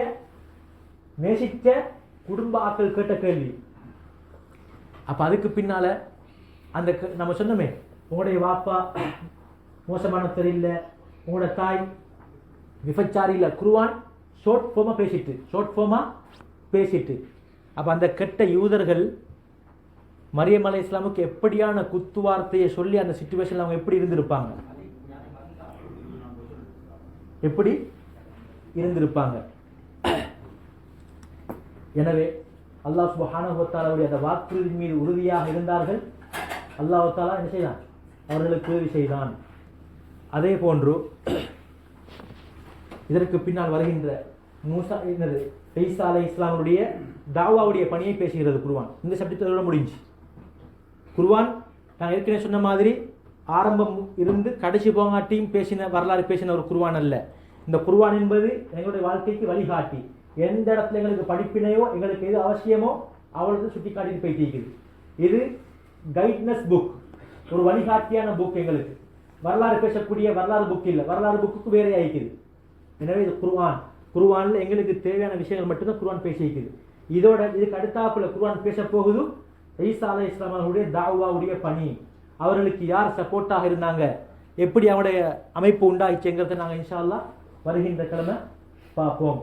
நேசித்த குடும்ப ஆட்கள் கேட்ட கேள்வி. அப்ப அதுக்கு பின்னால அந்த நம்ம சொன்னோமே, உங்களுடைய வாப்பா மோசமானவர் இல்லை, உங்களோட தாய் விபச்சாரி இல்லை. குர்ஆன் ஷார்ட் ஃபார்மா பேசிட்டு அப்ப அந்த கெட்ட யூதர்கள் மரியம் அலைஹிஸ்ஸலாமுக்கு எப்படியான குத்து வார்த்தையை சொல்லி அந்த சிச்சுவேஷன்ல அவங்க எப்படி இருந்திருப்பாங்க? எனவே அல்லாஹ் சுப்ஹானஹு வ தஆலாவுடைய அந்த வாக்குறுதியின் மீது உறுதியாக இருந்தார்கள். அல்லாஹ் தஆலா என்ன செய்தான்? அவர்களுக்கு உதவி செய்தான். அதே போன்று இதற்கு பின்னால் வருகின்ற மூசா ஈசா அலைஹிஸ்ஸலாமுடைய தாவாவுடைய பணியை பேசுகிறது குர்ஆன். இந்த சப்ஜெக்டோட முடிஞ்சு. குர்ஆன் நான் ஏற்கனவே சொன்ன மாதிரி ஆரம்பம் இருந்து கடைசி போங்காட்டியும் வரலாறு பேசின ஒரு குர்ஆன் அல்ல. இந்த குர்ஆன் என்பது எங்களுடைய வாழ்க்கைக்கு வழிகாட்டி. எந்த இடத்துல எங்களுக்கு படிப்பினையோ எங்களுக்கு எது அவசியமோ அவளுக்கு சுட்டி காட்டி போயிட்டு. இது கைட்னஸ் புக், ஒரு வழிகாட்டியான புக். எங்களுக்கு வரலாறு பேசக்கூடிய வரலாறு புக் இல்லை, வரலாறு புக்கு வேற ஆயிக்குது. எனவே இது குர்ஆன்ல எங்களுக்கு தேவையான விஷயங்கள் மட்டும்தான் குர்ஆன் பேசியிருக்குது. இதுக்கு அடுத்தாப்புல குர்ஆன் பேச போகுது ஈசா அலைஹிஸ்ஸலாம் அவர்களுடைய தாவாவுடைய பணி. அவர்களுக்கு யார் சப்போர்ட்டாக இருந்தாங்க, எப்படி அவருடைய அமைப்பு உண்டாயிச்சுங்கிறத நாங்கள் இன்ஷா அல்லாஹ் வருகின்ற கிழமை பார்ப்போம்.